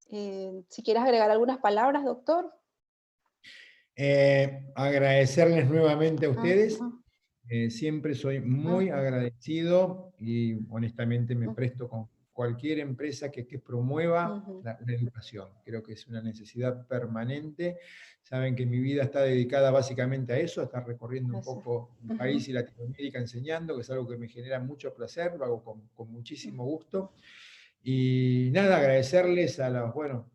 Si quieres agregar algunas palabras, doctor. Agradecerles nuevamente a ustedes. Siempre soy muy agradecido y honestamente me presto con cualquier empresa que promueva la educación. Creo que es una necesidad permanente. Saben que mi vida está dedicada básicamente a eso, a estar recorriendo un poco el país y Latinoamérica enseñando, que es algo que me genera mucho placer, lo hago con muchísimo gusto. Y nada, agradecerles a las, bueno,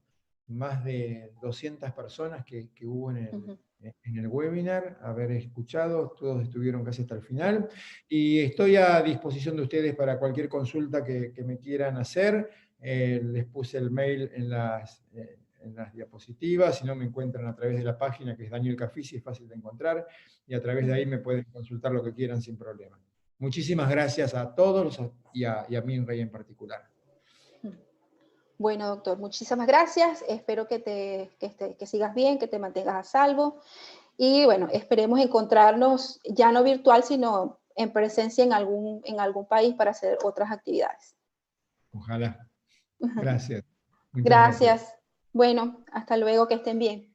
más de 200 personas que hubo en el webinar, haber escuchado, todos estuvieron casi hasta el final, y estoy a disposición de ustedes para cualquier consulta que me quieran hacer. Les puse el mail en las diapositivas, si no me encuentran a través de la página que es Daniel Cafisi, es fácil de encontrar, y a través de ahí me pueden consultar lo que quieran sin problema. Muchísimas gracias a todos y a Mindray en particular. Bueno, doctor, muchísimas gracias. Espero que sigas bien, que te mantengas a salvo. Y bueno, esperemos encontrarnos ya no virtual, sino en presencia en algún país para hacer otras actividades. Ojalá. Gracias. Muchas Gracias. Bueno, hasta luego, que estén bien.